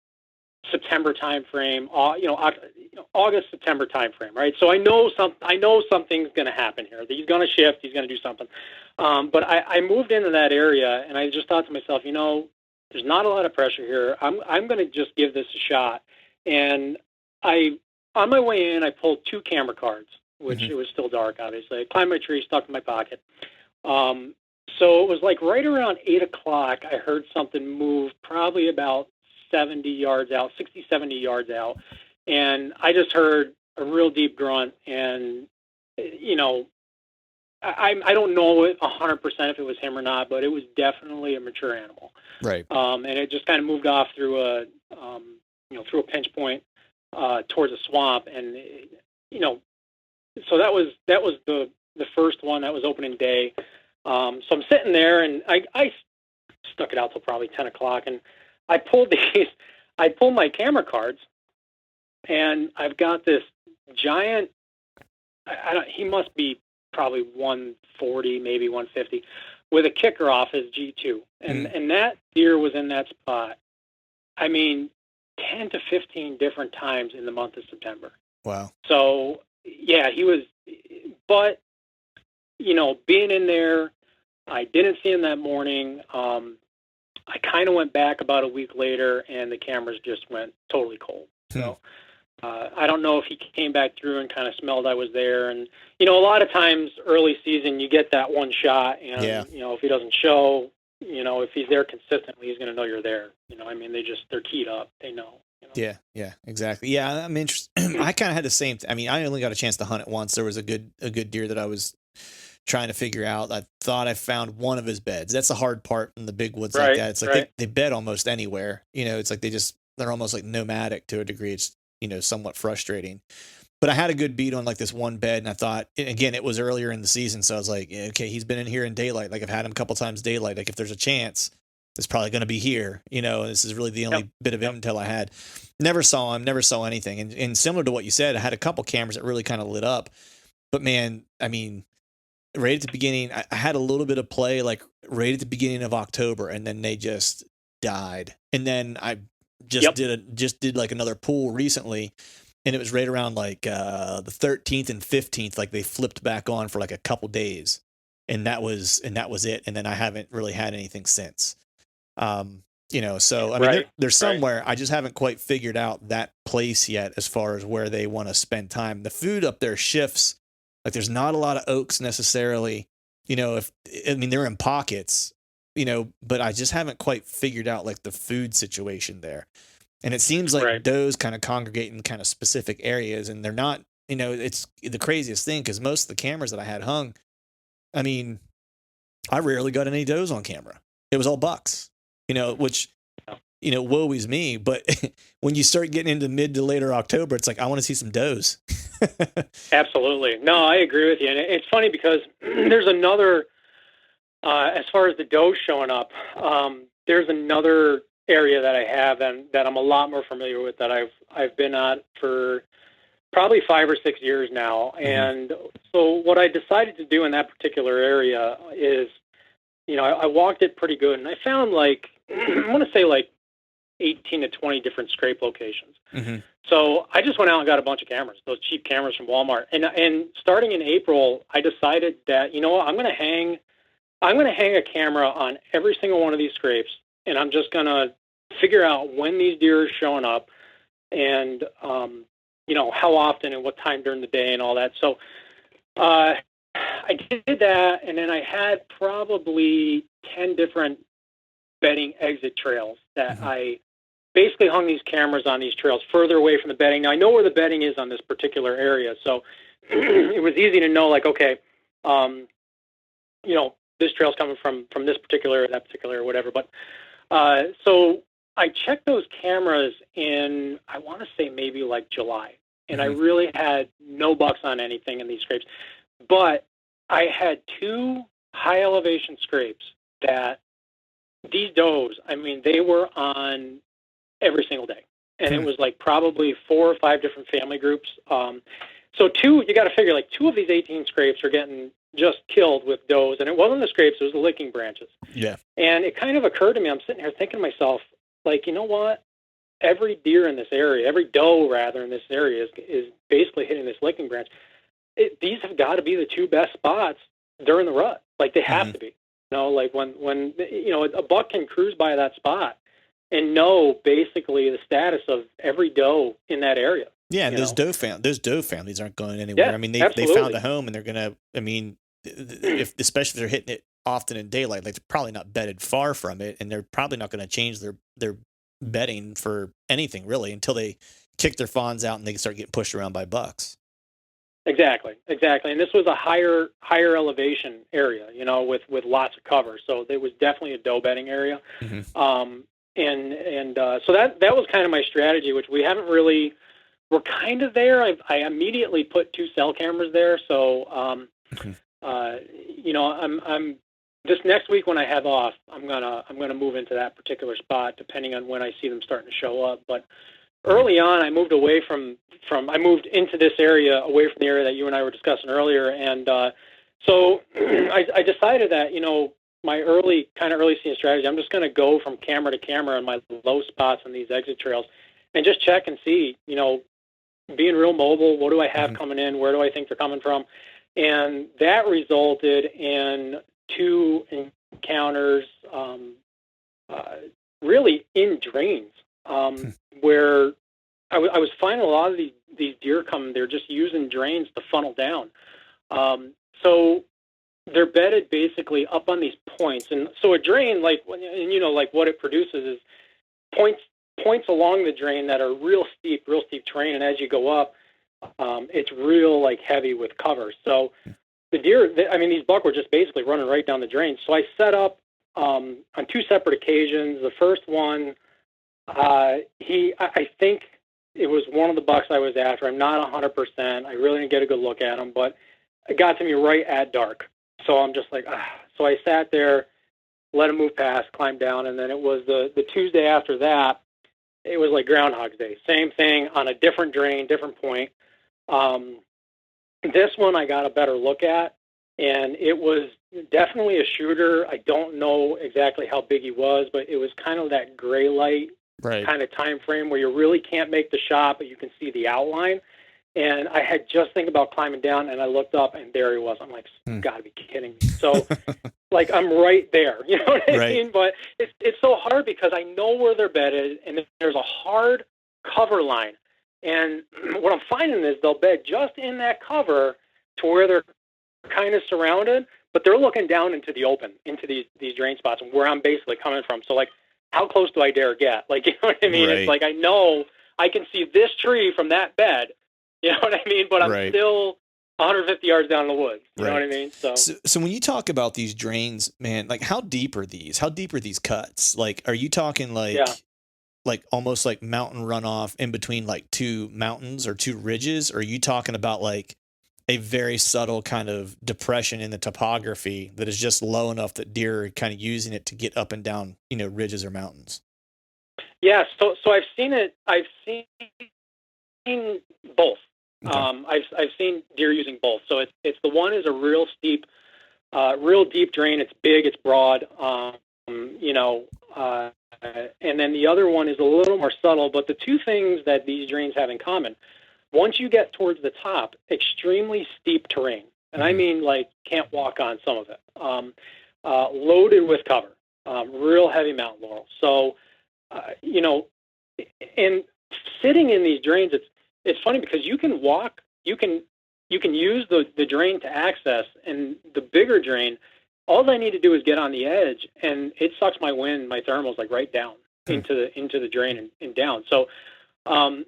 September timeframe, August, September timeframe, right? So I know something's going to happen here. He's going to shift. He's going to do something. But I moved into that area, and I just thought to myself, you know, there's not a lot of pressure here. I'm going to just give this a shot. And on my way in, I pulled 2 camera cards, which it was still dark, obviously. I climbed my tree, stuck in my pocket. So it was like right around 8 o'clock, I heard something move probably about 70 yards out, 60, 70 yards out. And I just heard a real deep grunt. And, you know, I don't know 100% if it was him or not, but it was definitely a mature animal. Right. And it just kind of moved off through a pinch point towards a swamp. And, you know, so that was the first one. That was opening day. So I'm sitting there, and I stuck it out till probably 10 o'clock, and I pulled my camera cards, and I've got this giant, he must be probably 140, maybe 150, with a kicker off his G2. And that deer was in that spot, I mean, 10 to 15 different times in the month of September. Wow. So, yeah, he was, but, you know, being in there, I didn't see him that morning. I kind of went back about a week later, and the cameras just went totally cold. So I don't know if he came back through and kind of smelled I was there. And, you know, a lot of times early season, you get that one shot, and, you know, if he doesn't show, you know, if he's there consistently, he's going to know you're there. You know, I mean, they're keyed up. They know. You know? Yeah, exactly. Yeah, I'm interested. I kind of had the same. I mean, I only got a chance to hunt it once. There was a good deer that I was trying to figure out. I thought I found one of his beds. That's the hard part in the big woods like that. It's like they bed almost anywhere. You know, it's like they're almost like nomadic to a degree. It's, you know, somewhat frustrating. But I had a good beat on like this one bed, and I thought, again, it was earlier in the season, so I was like, yeah, okay, he's been in here in daylight. Like I've had him a couple times daylight. Like if there's a chance, it's probably going to be here. You know, this is really the only bit of intel I had. Never saw him, never saw anything. And similar to what you said, I had a couple cameras that really kind of lit up. But man, I mean, right at the beginning, I had a little bit of play, like right at the beginning of October, and then they just died. And then I just did like another pool recently, and it was right around like the 13th and 15th, like they flipped back on for like a couple days, and that was it. And then I haven't really had anything since. You know, so I mean, they're somewhere. I just haven't quite figured out that place yet as far as where they want to spend time. The food up there shifts. Like there's not a lot of oaks necessarily, you know, they're in pockets, you know, but I just haven't quite figured out like the food situation there. And it seems like does kind of congregate in kind of specific areas, and they're not, you know, it's the craziest thing because most of the cameras that I had hung, I mean, I rarely got any does on camera. It was all bucks, you know, which, you know, woe is me. But when you start getting into mid to later October, it's like, I want to see some does. Absolutely. No, I agree with you. And it's funny because there's another, as far as the does showing up, there's another area that I have and that I'm a lot more familiar with that I've been at for probably 5 or 6 years now. Mm-hmm. And so what I decided to do in that particular area is, you know, I walked it pretty good, and I found like, I want to say like 18 to 20 different scrape locations. Mm-hmm. So I just went out and got a bunch of cameras, those cheap cameras from Walmart. And starting in April, I decided that, you know what, I'm going to hang a camera on every single one of these scrapes, and I'm just going to figure out when these deer are showing up and, you know, how often and what time during the day and all that. So I did that, and then I had probably 10 different bedding exit trails that I basically hung these cameras on these trails further away from the bedding. Now, I know where the bedding is on this particular area, so it was easy to know, like, okay, this trail's coming from this particular area, that particular area, whatever. But so I checked those cameras in, I want to say maybe like July, and I really had no bucks on anything in these scrapes. But I had 2 high elevation scrapes that these does, I mean, they were on every single day. And it was like probably 4 or 5 different family groups. So 2, you got to figure, like 2 of these 18 scrapes are getting just killed with does. And it wasn't the scrapes, it was the licking branches. Yeah. And it kind of occurred to me, I'm sitting here thinking to myself, like, you know what? Every deer in this area, every doe rather in this area is basically hitting this licking branch. These have got to be the 2 best spots during the rut. Like, they have to be. You know, like when a buck can cruise by that spot and know basically the status of every doe in that area. Yeah, and those doe families aren't going anywhere. Yeah, I mean, they found a home, and they're gonna. I mean, especially if they're hitting it often in daylight, like they're probably not bedded far from it, and they're probably not going to change their bedding for anything really until they kick their fawns out and they start getting pushed around by bucks. Exactly. And this was a higher elevation area, with lots of cover. So it was definitely a doe bedding area. So that was kind of my strategy, which we haven't really. We're kind of there. I immediately put 2 cell cameras there. So, I'm this next week when I have off, I'm gonna move into that particular spot, depending on when I see them starting to show up. But early on, I moved away I moved into this area, away from the area that you and I were discussing earlier. And so I decided that, my early season strategy, I'm just going to go from camera to camera on my low spots on these exit trails and just check and see, being real mobile, what do I have coming in? Where do I think they're coming from? And that resulted in 2 encounters, really in drains, where I was finding a lot of these deer coming. They're just using drains to funnel down. So they're bedded basically up on these points. And so a drain, like what it produces is points along the drain that are real steep terrain, and as you go up, it's real like heavy with cover. So the deer, these buck were just basically running right down the drain. So I set up on 2 separate occasions. The first one, I think it was one of the bucks I was after. I'm not 100%. I really didn't get a good look at him, but it got to me right at dark. So I'm just like, So I sat there, let him move past, climbed down, and then it was the Tuesday after that. It was like Groundhog's Day. Same thing on a different drain, different point. This one I got a better look at, and it was definitely a shooter. I don't know exactly how big he was, but it was kind of that gray light kind of time frame where you really can't make the shot, but you can see the outline. And I had just think about climbing down, and I looked up, and there he was. I'm like, you got to be kidding me. So, like, I'm right there. You know what I mean? But it's so hard because I know where they're bedded, and there's a hard cover line. And what I'm finding is they'll bed just in that cover to where they're kind of surrounded, but they're looking down into the open, into these drain spots, where I'm basically coming from. So, like, how close do I dare get? Like, you know what I mean? It's like I know I can see this tree from that bed. You know what I mean? But I'm still 150 yards down in the woods. You know what I mean? So when you talk about these drains, man, like how deep are these? How deep are these cuts? Like, are you talking like almost like mountain runoff in between like 2 mountains or 2 ridges? Or are you talking about like a very subtle kind of depression in the topography that is just low enough that deer are kind of using it to get up and down, ridges or mountains? Yeah. So I've seen it. I've seen both. Okay. I've seen deer using both. So it's the one is a real steep, real deep drain. It's big, it's broad, and then the other one is a little more subtle. But the 2 things that these drains have in common: once you get towards the top, extremely steep terrain, and I mean like can't walk on some of it. Loaded with cover, real heavy mountain laurel. So and sitting in these drains, it's funny because you can walk, you can you can use the drain to access, and the bigger drain, all I need to do is get on the edge, and it sucks my wind, my thermals, like right down into the drain and down. So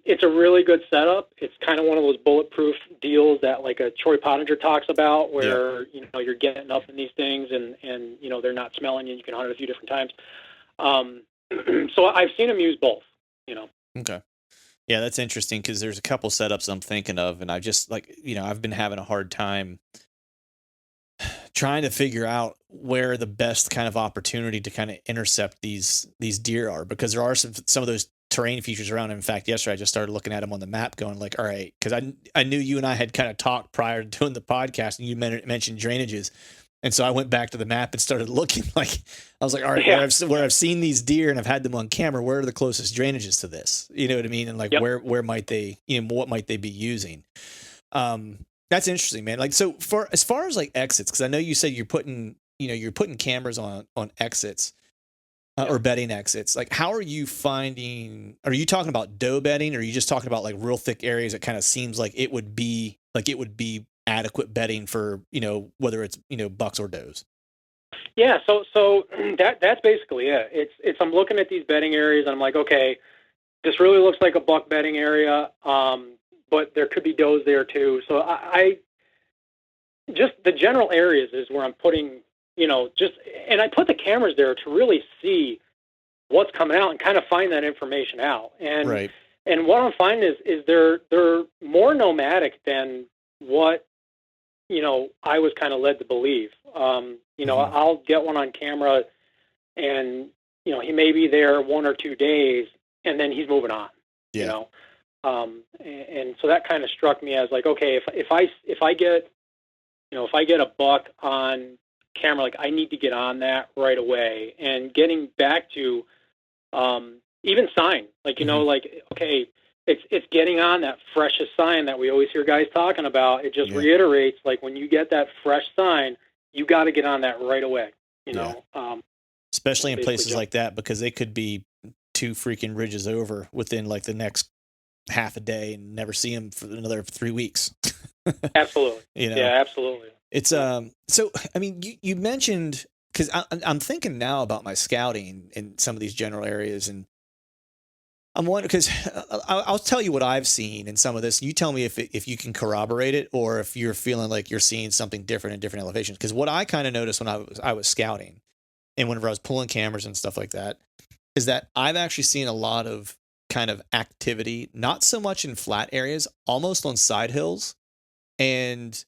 it's a really good setup. It's kind of one of those bulletproof deals that like a Troy Pottinger talks about, where you're getting up in these things, and they're not smelling you. You can hunt it a few different times. So I've seen them use both. Okay. Yeah, that's interesting, because there's a couple setups I'm thinking of, and I just I've been having a hard time trying to figure out where the best kind of opportunity to kind of intercept these deer are, because there are some of those terrain features around. In fact, yesterday I just started looking at them on the map, going like, all right, because I knew you and I had kind of talked prior to doing the podcast, and you mentioned drainages. And so I went back to the map and started looking. Like, I was like, all right, where I've seen these deer and I've had them on camera, where are the closest drainages to this? You know what I mean? And like, where might they, what might they be using? That's interesting, man. Like, so as far as like exits, because I know you said you're putting cameras on exits or bedding exits. Like, how are you finding? Are you talking about doe bedding, or are you just talking about like real thick areas that kind of seems like it would be adequate bedding for, whether it's, bucks or does? Yeah. So that's basically it. It's, I'm looking at these bedding areas and I'm like, okay, this really looks like a buck bedding area. But there could be does there too. So I just, the general areas is where I'm putting, and I put the cameras there to really see what's coming out and kind of find that information out. And, right. And what I'm finding is they're more nomadic than what, I was kind of led to believe. I'll get one on camera, and, he may be there 1 or 2 days, and then he's moving on, and so that kind of struck me as like, okay, if I get a buck on camera, like I need to get on that right away. And getting back to, even sign, like, like, okay, it's getting on that freshest sign that we always hear guys talking about. It just reiterates, like, when you get that fresh sign, you got to get on that right away, especially in places like that, because they could be 2 freaking ridges over within like the next half a day and never see them for another 3 weeks. Absolutely. Yeah, absolutely. It's, so, I mean, you mentioned, cause I'm thinking now about my scouting in some of these general areas, and I'm wondering, because I'll tell you what I've seen in some of this. You tell me if you can corroborate it, or if you're feeling like you're seeing something different in different elevations. Because what I kind of noticed when I was scouting, and whenever I was pulling cameras and stuff like that, is that I've actually seen a lot of kind of activity, not so much in flat areas, almost on side hills, and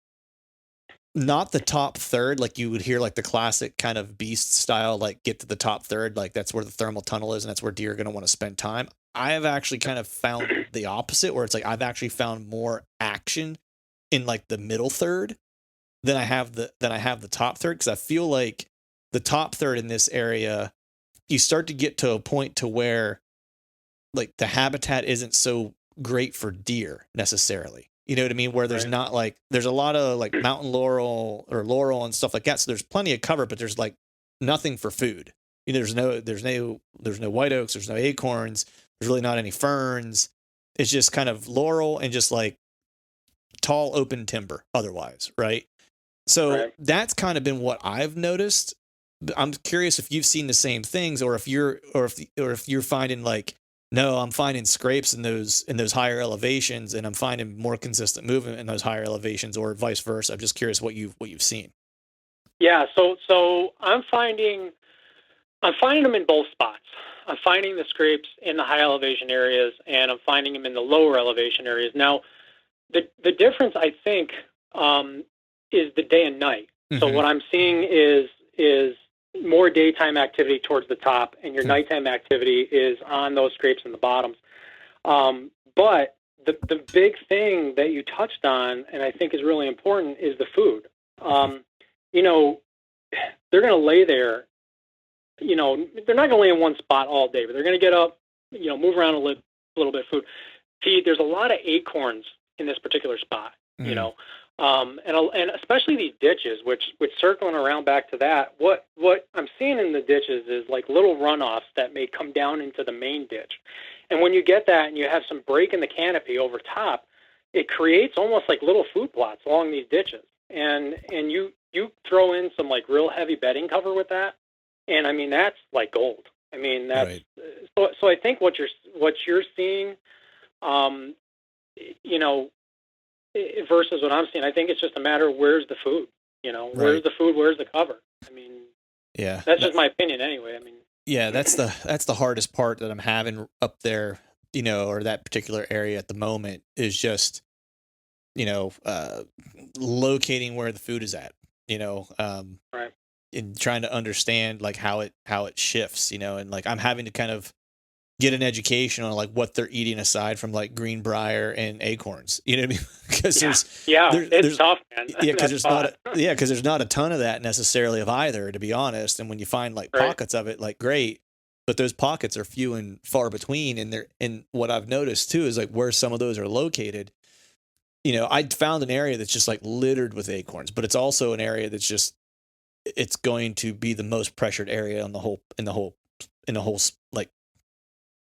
not the top third, like you would hear like the classic kind of beast style, like get to the top third, like that's where the thermal tunnel is, and that's where deer are going to want to spend time. I have actually kind of found the opposite, where it's like I've actually found more action in like the middle third than I have the top third, because I feel like the top third in this area, you start to get to a point to where like the habitat isn't so great for deer necessarily. You know what I mean? Where there's not like, there's a lot of like mountain laurel or laurel and stuff like that. So there's plenty of cover, but there's like nothing for food. There's no white oaks. There's no acorns. There's really not any ferns. It's just kind of laurel and just like tall open timber otherwise. Right. So that's kind of been what I've noticed. I'm curious if you've seen the same things, or if you're finding like, no, I'm finding scrapes in those higher elevations, and I'm finding more consistent movement in those higher elevations, or vice versa. I'm just curious what you've seen. Yeah. So I'm finding them in both spots. I'm finding the scrapes in the high elevation areas, and I'm finding them in the lower elevation areas. Now, the difference, I think, is the day and night. Mm-hmm. So what I'm seeing is more daytime activity towards the top, and your nighttime activity is on those scrapes in the bottoms. But the big thing that you touched on, and I think is really important, is the food. They're going to lay there. They're not going to lay in one spot all day, but they're going to get up, move around a little bit of food. Feed. There's a lot of acorns in this particular spot, and especially these ditches, which circling around back to that, what I'm seeing in the ditches is like little runoffs that may come down into the main ditch. And when you get that and you have some break in the canopy over top, it creates almost like little food plots along these ditches. And you throw in some like real heavy bedding cover with that, and I mean that's like gold. I mean that's Right. so I think what you're seeing, you know, versus what I'm seeing, I think it's just a matter of where's the food. You know, Right. where's the food, where's the cover. I mean, Yeah. that's just my opinion anyway. I mean, Yeah, that's the hardest part that I'm having up there, you know, or that particular area at the moment is just, you know, locating where the food is at, you know, right. and trying to understand like how it shifts, you know, and like I'm having to kind of get an education on like what they're eating aside from like greenbrier and acorns, you know what I mean? Because it's tough, man. Yeah, because there's not a ton of that necessarily of either, to be honest. And when you find like Right. pockets of it, like great, but those pockets are few and far between. And what I've noticed too is like where some of those are located. You know, I found an area that's just like littered with acorns, but it's also an area that's just it's going to be the most pressured area in the whole like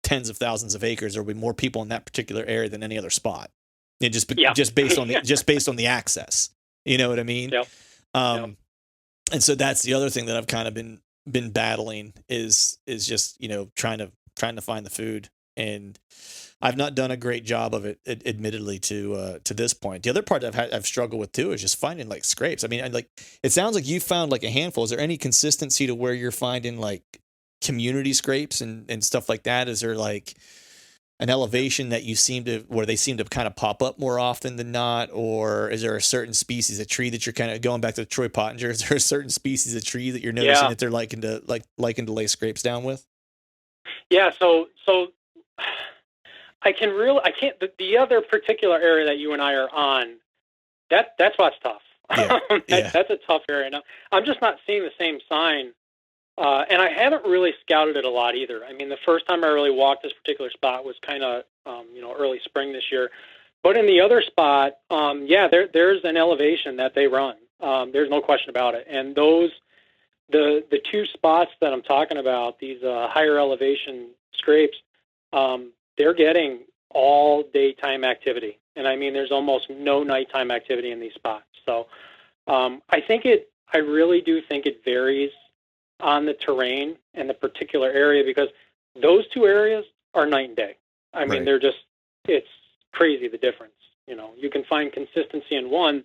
tens of thousands of acres. There will be more people in that particular area than any other spot. It just based on the access. You know what I mean? Yep. And so that's the other thing that I've kind of been battling is just, you know, trying to find the food, and I've not done a great job of it, admittedly, to this point. The other part I've struggled with too is just finding like scrapes. I mean, like it sounds like you found like a handful. Is there any consistency to where you're finding like community scrapes and stuff like that? Is there like an elevation that where they seem to kind of pop up more often than not, or is there a certain species of tree that you're kind of going back to Troy Pottinger? Is there a certain species of tree that you're noticing that they're liking to lay scrapes down with? Yeah. So I can't, the other particular area that you and I are on, that's what's tough. Yeah. That's a tough area. Now, I'm just not seeing the same sign. And I haven't really scouted it a lot either. I mean, the first time I really walked this particular spot was kind of, early spring this year. But in the other spot, there's an elevation that they run. There's no question about it. And the two spots that I'm talking about, these higher elevation scrapes, they're getting all daytime activity. And I mean, there's almost no nighttime activity in these spots. So I really do think it varies on the terrain and the particular area, because those two areas are night and day. I mean, Right. it's crazy the difference. You know, you can find consistency in one,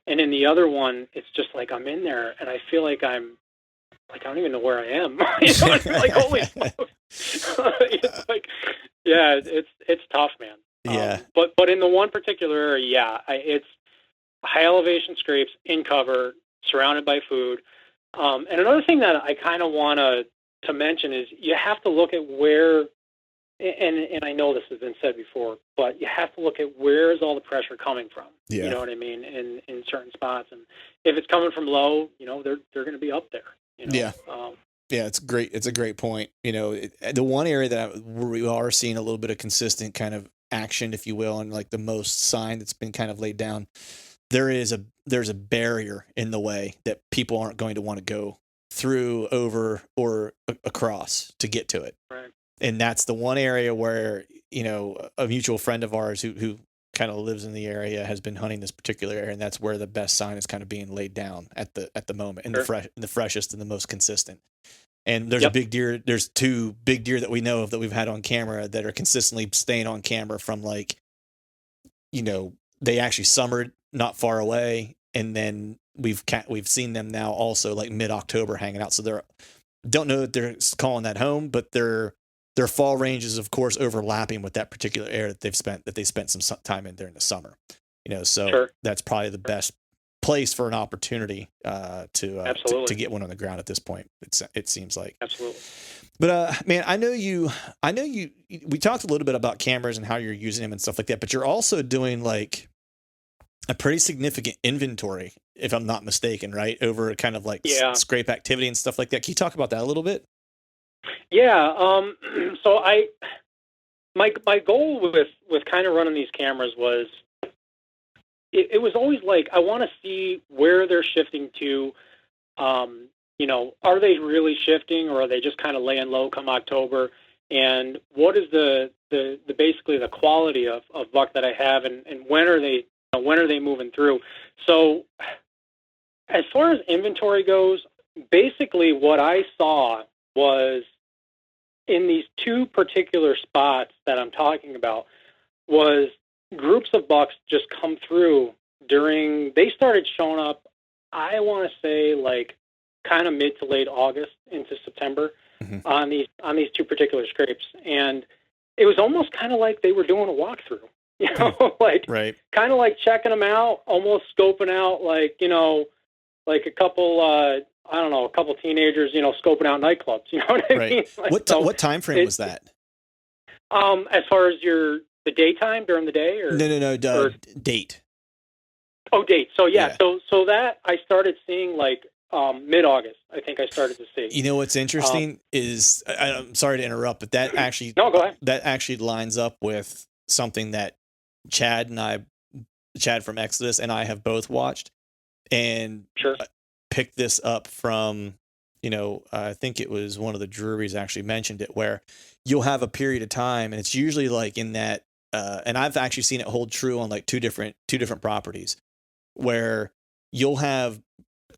and in the other one, it's just like I'm in there and I feel like I don't even know where I am. You know, I feel like, holy smokes. It's like, yeah, it's tough, man. Yeah. But in the one particular area, it's high elevation scrapes in cover, surrounded by food. And another thing that I kind of want to mention is you have to look at where, and I know this has been said before, but you have to look at where is all the pressure coming from. Yeah. You know what I mean? In certain spots, and if it's coming from low, you know, they're going to be up there. You know? Yeah. Yeah, it's great. It's a great point. You know, the one area that we are seeing a little bit of consistent kind of action, if you will, and like the most sign that's been kind of laid down, there's a barrier in the way that people aren't going to want to go through, over, or across to get to it. Right. And that's the one area where, you know, a mutual friend of ours who kind of lives in the area has been hunting this particular area, and that's where the best sign is kind of being laid down at the moment, and the freshest and the most consistent. And there's a big deer. There's two big deer that we know of that we've had on camera that are consistently staying on camera from, like, you know, they actually summered not far away, and then we've seen them now also like mid-October hanging out. So don't know that they're calling that home, but their fall range is of course overlapping with that particular area that they spent some time in during the summer. You know, so that's probably the best place for an opportunity to get one on the ground at this point. It seems like. Absolutely. But man, I know you. We talked a little bit about cameras and how you're using them and stuff like that. But you're also doing like a pretty significant inventory, if I'm not mistaken, right? Over kind of like scrape activity and stuff like that. Can you talk about that a little bit? Yeah. So my goal with kind of running these cameras was, it was always like, I want to see where they're shifting to. You know, are they really shifting, or are they just kind of laying low come October? and what is the basically the quality of buck that I have, and when are they moving through. So as far as inventory goes, basically what I saw was in these two particular spots that I'm talking about was groups of bucks just come through they started showing up, I want to say like kind of mid to late August into September on these two particular scrapes. And it was almost kind of like they were doing a walkthrough, like kind of like checking them out, almost scoping out, like, like a couple, I don't know, a couple teenagers, scoping out nightclubs, you know what I mean? Like, what time frame was that? As far as the daytime during the day, or no, date. Oh, date. So yeah. So that I started seeing like mid-August. I think I started to see. You know what's interesting is, I'm sorry to interrupt, but that actually no, go ahead. That actually lines up with something that Chad from Exodus and I have both watched, and picked this up from, I think it was one of the Drury's actually mentioned it, where you'll have a period of time, and it's usually like in that, and I've actually seen it hold true on like two different properties, where you'll have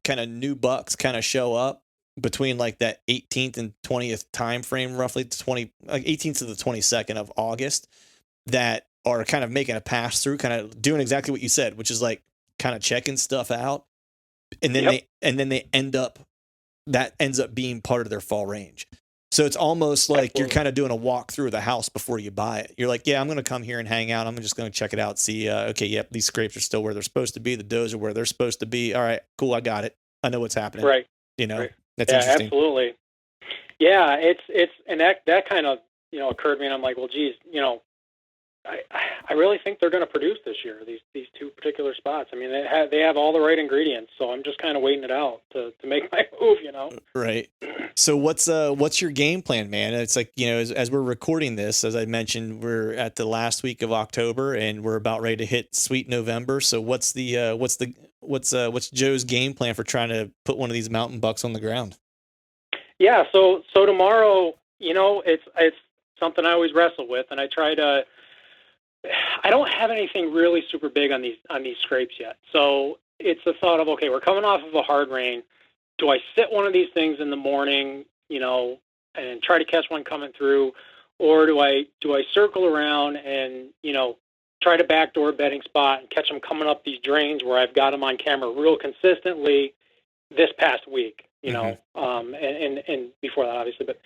kind of new bucks kind of show up between like that 18th and 20th time frame, roughly 18th to the 22nd of August, that are kind of making a pass through, kind of doing exactly what you said, which is like kind of checking stuff out, and then they ends up being part of their fall range. So it's almost like you're kind of doing a walk through the house before you buy it. You're like, yeah, I'm going to come here and hang out. I'm just going to check it out. See, okay, yep, these scrapes are still where they're supposed to be. The does are where they're supposed to be. All right, cool, I got it. I know what's happening. Right. That's interesting. Absolutely. Yeah, it's and that kind of occurred to me, and I'm like, well, geez, I really think they're going to produce this year. These two particular spots. I mean, they have all the right ingredients. So I'm just kind of waiting it out to make my move. Right. So what's your game plan, man? It's like, as we're recording this, as I mentioned, we're at the last week of October, and we're about ready to hit sweet November. So what's Joe's game plan for trying to put one of these mountain bucks on the ground? Yeah. So tomorrow, it's something I always wrestle with, and I don't have anything really super big on these scrapes yet. So it's the thought of, okay, we're coming off of a hard rain. Do I sit one of these things in the morning, and try to catch one coming through, or do I circle around and, try to backdoor a bedding spot and catch them coming up these drains where I've got them on camera real consistently this past week, and before that, obviously. But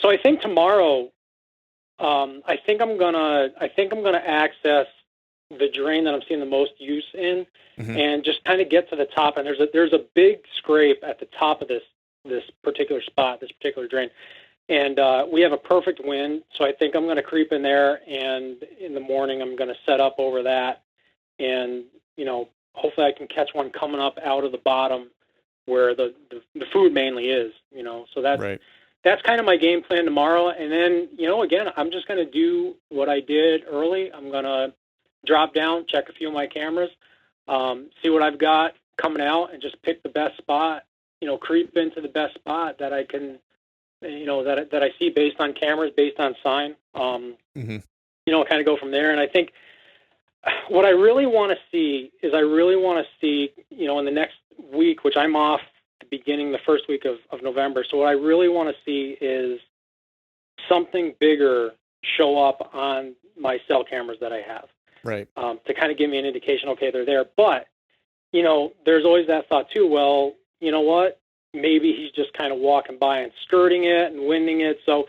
so I think tomorrow, I think I'm gonna access the drain that I'm seeing the most use in, and just kind of get to the top. And there's a big scrape at the top of this particular spot, this particular drain, and we have a perfect wind. So I think I'm gonna creep in there, and in the morning I'm gonna set up over that, and hopefully I can catch one coming up out of the bottom where the food mainly is. So that's right. That's kind of my game plan tomorrow. And then, again, I'm just going to do what I did early. I'm going to drop down, check a few of my cameras, see what I've got coming out, and just pick the best spot, creep into the best spot that I can, that I see based on cameras, based on sign, kind of go from there. And I think what I really want to see is in the next week, which I'm off beginning the first week of November. So what I really want to see is something bigger show up on my cell cameras that I have. Right. To kind of give me an indication, okay, they're there. But, there's always that thought too, well, you know what? Maybe he's just kind of walking by and skirting it and winding it. So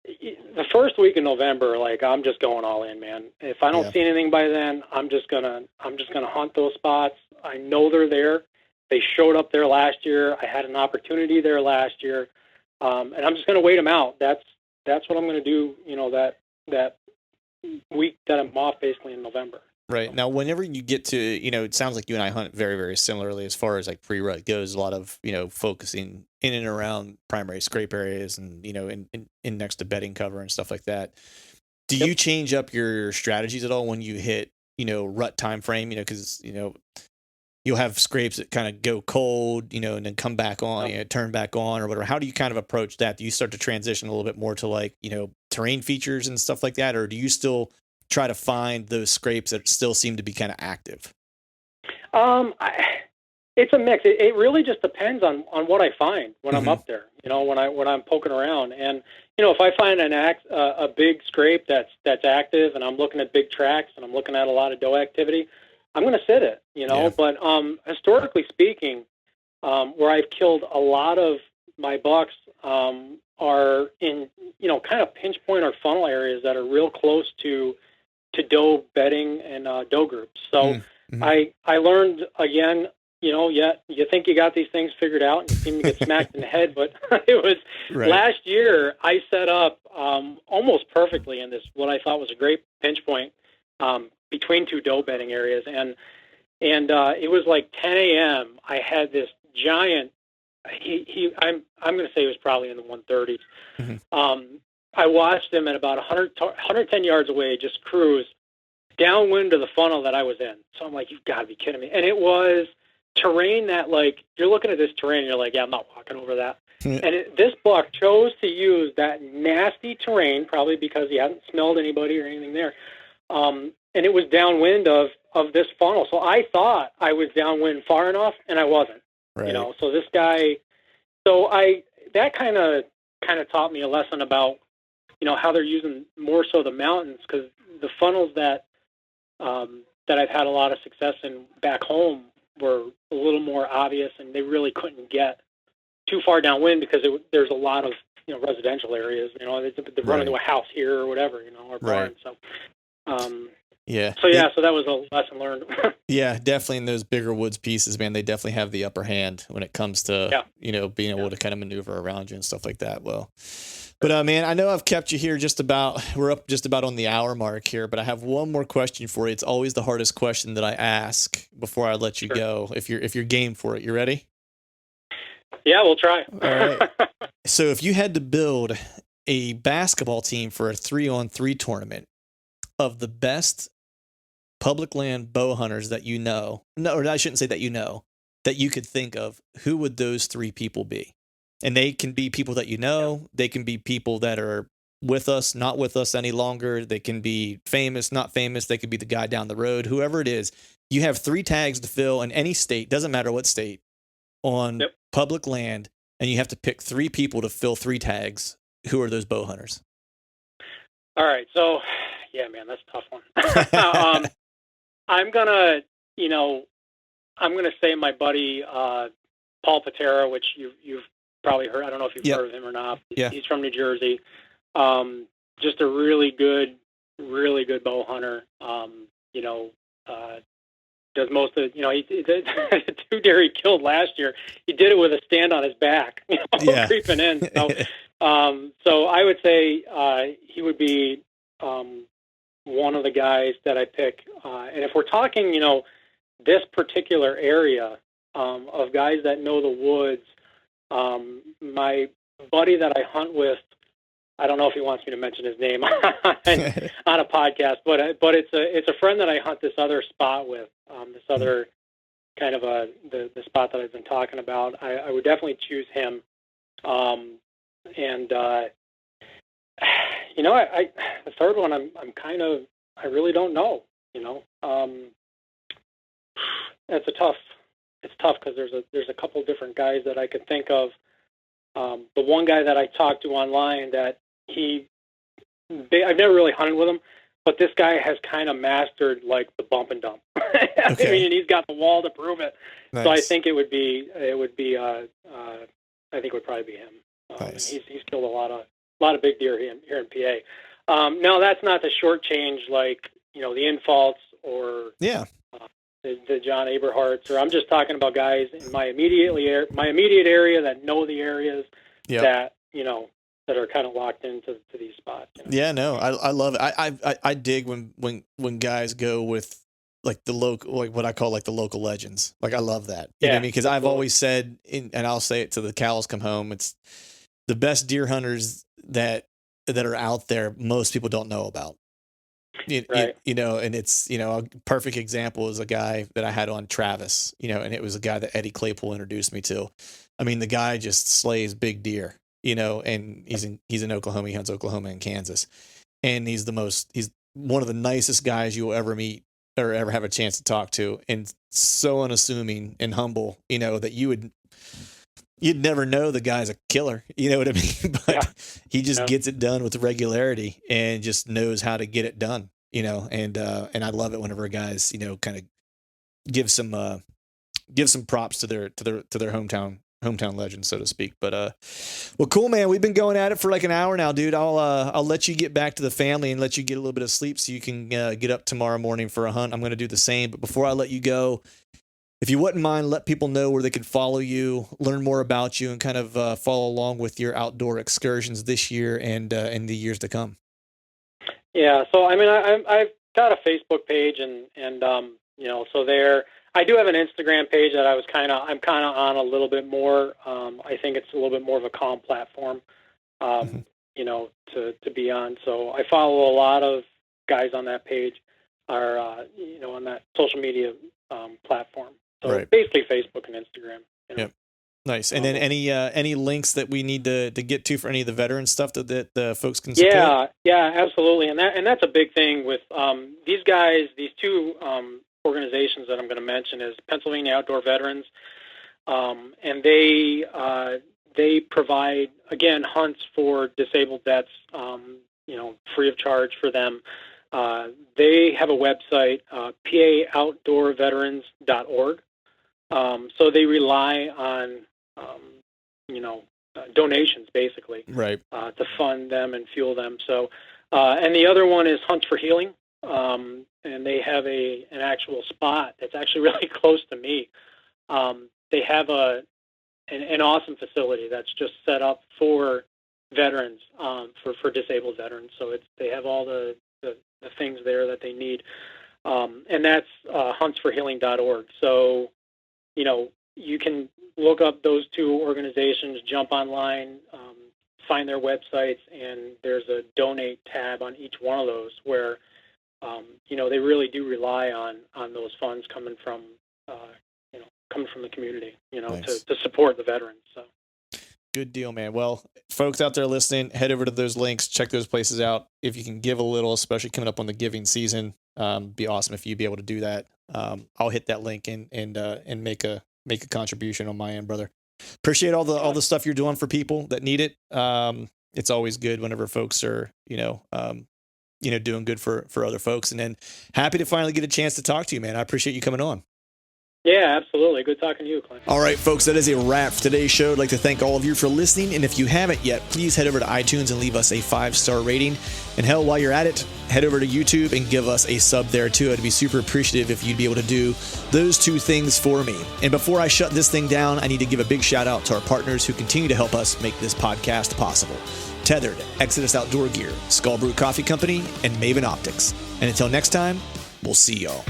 the first week of November, like, I'm just going all in, man. If I don't see anything by then, I'm just gonna hunt those spots. I know they're there. They showed up there last year. I had an opportunity there last year, and I'm just going to wait them out. That's what I'm going to do. That week that I'm off, basically in November. Right. Now, whenever you get to, it sounds like you and I hunt very, very similarly as far as like pre-rut goes. A lot of focusing in and around primary scrape areas, and in next to bedding cover and stuff like that. Do you change up your strategies at all when you hit rut time frame? Because you'll have scrapes that kind of go cold, you know, and then come back on, you know, turn back on or whatever. How do you kind of approach that? Do you start to transition a little bit more to like, you know, terrain features and stuff like that? Or do you still try to find those scrapes that still seem to be kind of active? It's a mix. It really just depends on what I find when I'm up there, you know, when I'm poking around. And, you know, if I find a big scrape that's active and I'm looking at big tracks and I'm looking at a lot of doe activity, I'm going to sit it, you know. Yeah. But historically speaking, where I've killed a lot of my bucks are in, you know, kind of pinch point or funnel areas that are real close to doe bedding and doe groups. So I learned, again, you know, you think you got these things figured out and you seem to get smacked in the head, but it was last year I set up almost perfectly in this, what I thought was a great pinch point between two doe bedding areas. And it was like 10 a.m. I had this giant, I'm going to say he was probably in the 130s. I watched him at about 110 yards away, just cruise downwind of the funnel that I was in. So I'm like, you've got to be kidding me. And it was terrain that, like, you're looking at this terrain and you're like, yeah, I'm not walking over that. And this buck chose to use that nasty terrain, probably because he hadn't smelled anybody or anything there. And it was downwind of this funnel. So I thought I was downwind far enough, and I wasn't. You know, so this guy, that kind of taught me a lesson about, you know, how they're using more so the mountains, because the funnels that I've had a lot of success in back home were a little more obvious, and they really couldn't get too far downwind because there's a lot of, you know, residential areas, you know, they run into a house here or whatever, you know, or barn. So, so that was a lesson learned. Yeah, definitely in those bigger woods pieces, man, they definitely have the upper hand when it comes to, you know, being able to kind of maneuver around you and stuff like that. Well, but man, I know I've kept you here we're up just about on the hour mark here, but I have one more question for you. It's always the hardest question that I ask before I let you go. If you're game for it, you ready? Yeah, we'll try. All right. So if you had to build a basketball team for a 3-on-3 tournament of the best public land bow hunters that you know, or I shouldn't say that you know, that you could think of, who would those three people be? And they can be people that you know. They can be people that are with us, not with us any longer. They can be famous, not famous. They could be the guy down the road, whoever it is. You have 3 tags to fill in any state, doesn't matter what state, on public land, and you have to pick 3 people to fill 3 tags. Who are those bow hunters? All right. So, yeah, man, that's a tough one. I'm gonna say my buddy Paul Patera, which you've probably heard. I don't know if you've heard of him or not. He's from New Jersey. Just a really good bow hunter. You know, does most of, you know, he did 2 deer he killed last year. He did it with a stand on his back, you know, creeping in. So, so I would say he would be one of the guys that I pick. And if we're talking, you know, this particular area of guys that know the woods, my buddy that I hunt with, I don't know if he wants me to mention his name on a podcast, but it's a friend that I hunt this other spot with, this other kind of the spot that I've been talking about. I would definitely choose him. You know, the third one, I really don't know, you know. It's tough because there's a couple different guys that I could think of. The one guy that I talked to online that I've never really hunted with him, but this guy has kind of mastered like the bump and dump. I mean, he's got the wall to prove it. Nice. So I think it would probably be him. Nice. He's killed a lot of big deer here in PA. Now that's not to shortchange, like, you know, the Infalts or the John Aberharts, or I'm just talking about guys in my immediate area that know the areas that, you know, that are kind of locked into these spots. You know? Yeah, no, I love it. I dig when guys go with like the local, like what I call like the local legends. Like I love that. You know what I mean? Because I've always said, and I'll say it till the cows come home, it's the best deer hunters that are out there. Most people don't know about. Right. And it's, a perfect example is a guy that I had on, Travis, and it was a guy that Eddie Claypool introduced me to. I mean, the guy just slays big deer, and he's in Oklahoma. He hunts Oklahoma and Kansas. And he's one of the nicest guys you'll ever meet or ever have a chance to talk to. And so unassuming and humble, that you'd never know the guy's a killer. You know what I mean? But he just gets it done with regularity and just knows how to get it done, and I love it whenever guys, kind of give some props to their hometown legend, so to speak. But well, cool, man. We've been going at it for like an hour now, dude. I'll let you get back to the family and let you get a little bit of sleep so you can get up tomorrow morning for a hunt. I'm going to do the same. But before I let you go, if you wouldn't mind, let people know where they can follow you, learn more about you, and kind of follow along with your outdoor excursions this year and in the years to come. Yeah. So, I mean, I've got a Facebook page and so there, I do have an Instagram page that I'm kind of on a little bit more. I think it's a little bit more of a calm platform, to be on. So I follow a lot of guys on that page or, on that social media platform. So right. Basically Facebook and Instagram. Yep. Nice. And then any links that we need to get to for any of the veteran stuff that the folks can support? Yeah, absolutely. And that's a big thing with these guys, these two organizations that I'm going to mention is Pennsylvania Outdoor Veterans. And they provide, again, hunts for disabled vets, free of charge for them. They have a website, paoutdoorveterans.org. So they rely on, donations basically, right, to fund them and fuel them. So, and the other one is Hunts for Healing. And they have an actual spot that's actually really close to me. They have an awesome facility that's just set up for veterans, for disabled veterans. So they have all the things there that they need. And that's huntsforhealing.org. So, you can look up those two organizations, jump online, find their websites, and there's a donate tab on each one of those where, they really do rely on those funds coming from the community, nice. to support the veterans. So. Good deal, man. Well, folks out there listening, head over to those links, check those places out. If you can give a little, especially coming up on the giving season, be awesome if you'd be able to do that. I'll hit that link and make a contribution on my end, brother. Appreciate all the stuff you're doing for people that need it. It's always good whenever folks are, doing good for other folks. And then happy to finally get a chance to talk to you, man. I appreciate you coming on. Yeah, absolutely. Good talking to you, Clint. All right, folks, that is a wrap for today's show. I'd like to thank all of you for listening. And if you haven't yet, please head over to iTunes and leave us a 5-star rating. And hell, while you're at it, head over to YouTube and give us a sub there too. I'd be super appreciative if you'd be able to do those two things for me. And before I shut this thing down, I need to give a big shout out to our partners who continue to help us make this podcast possible. Tethered, Exodus Outdoor Gear, Skull Brew Coffee Company, and Maven Optics. And until next time, we'll see y'all.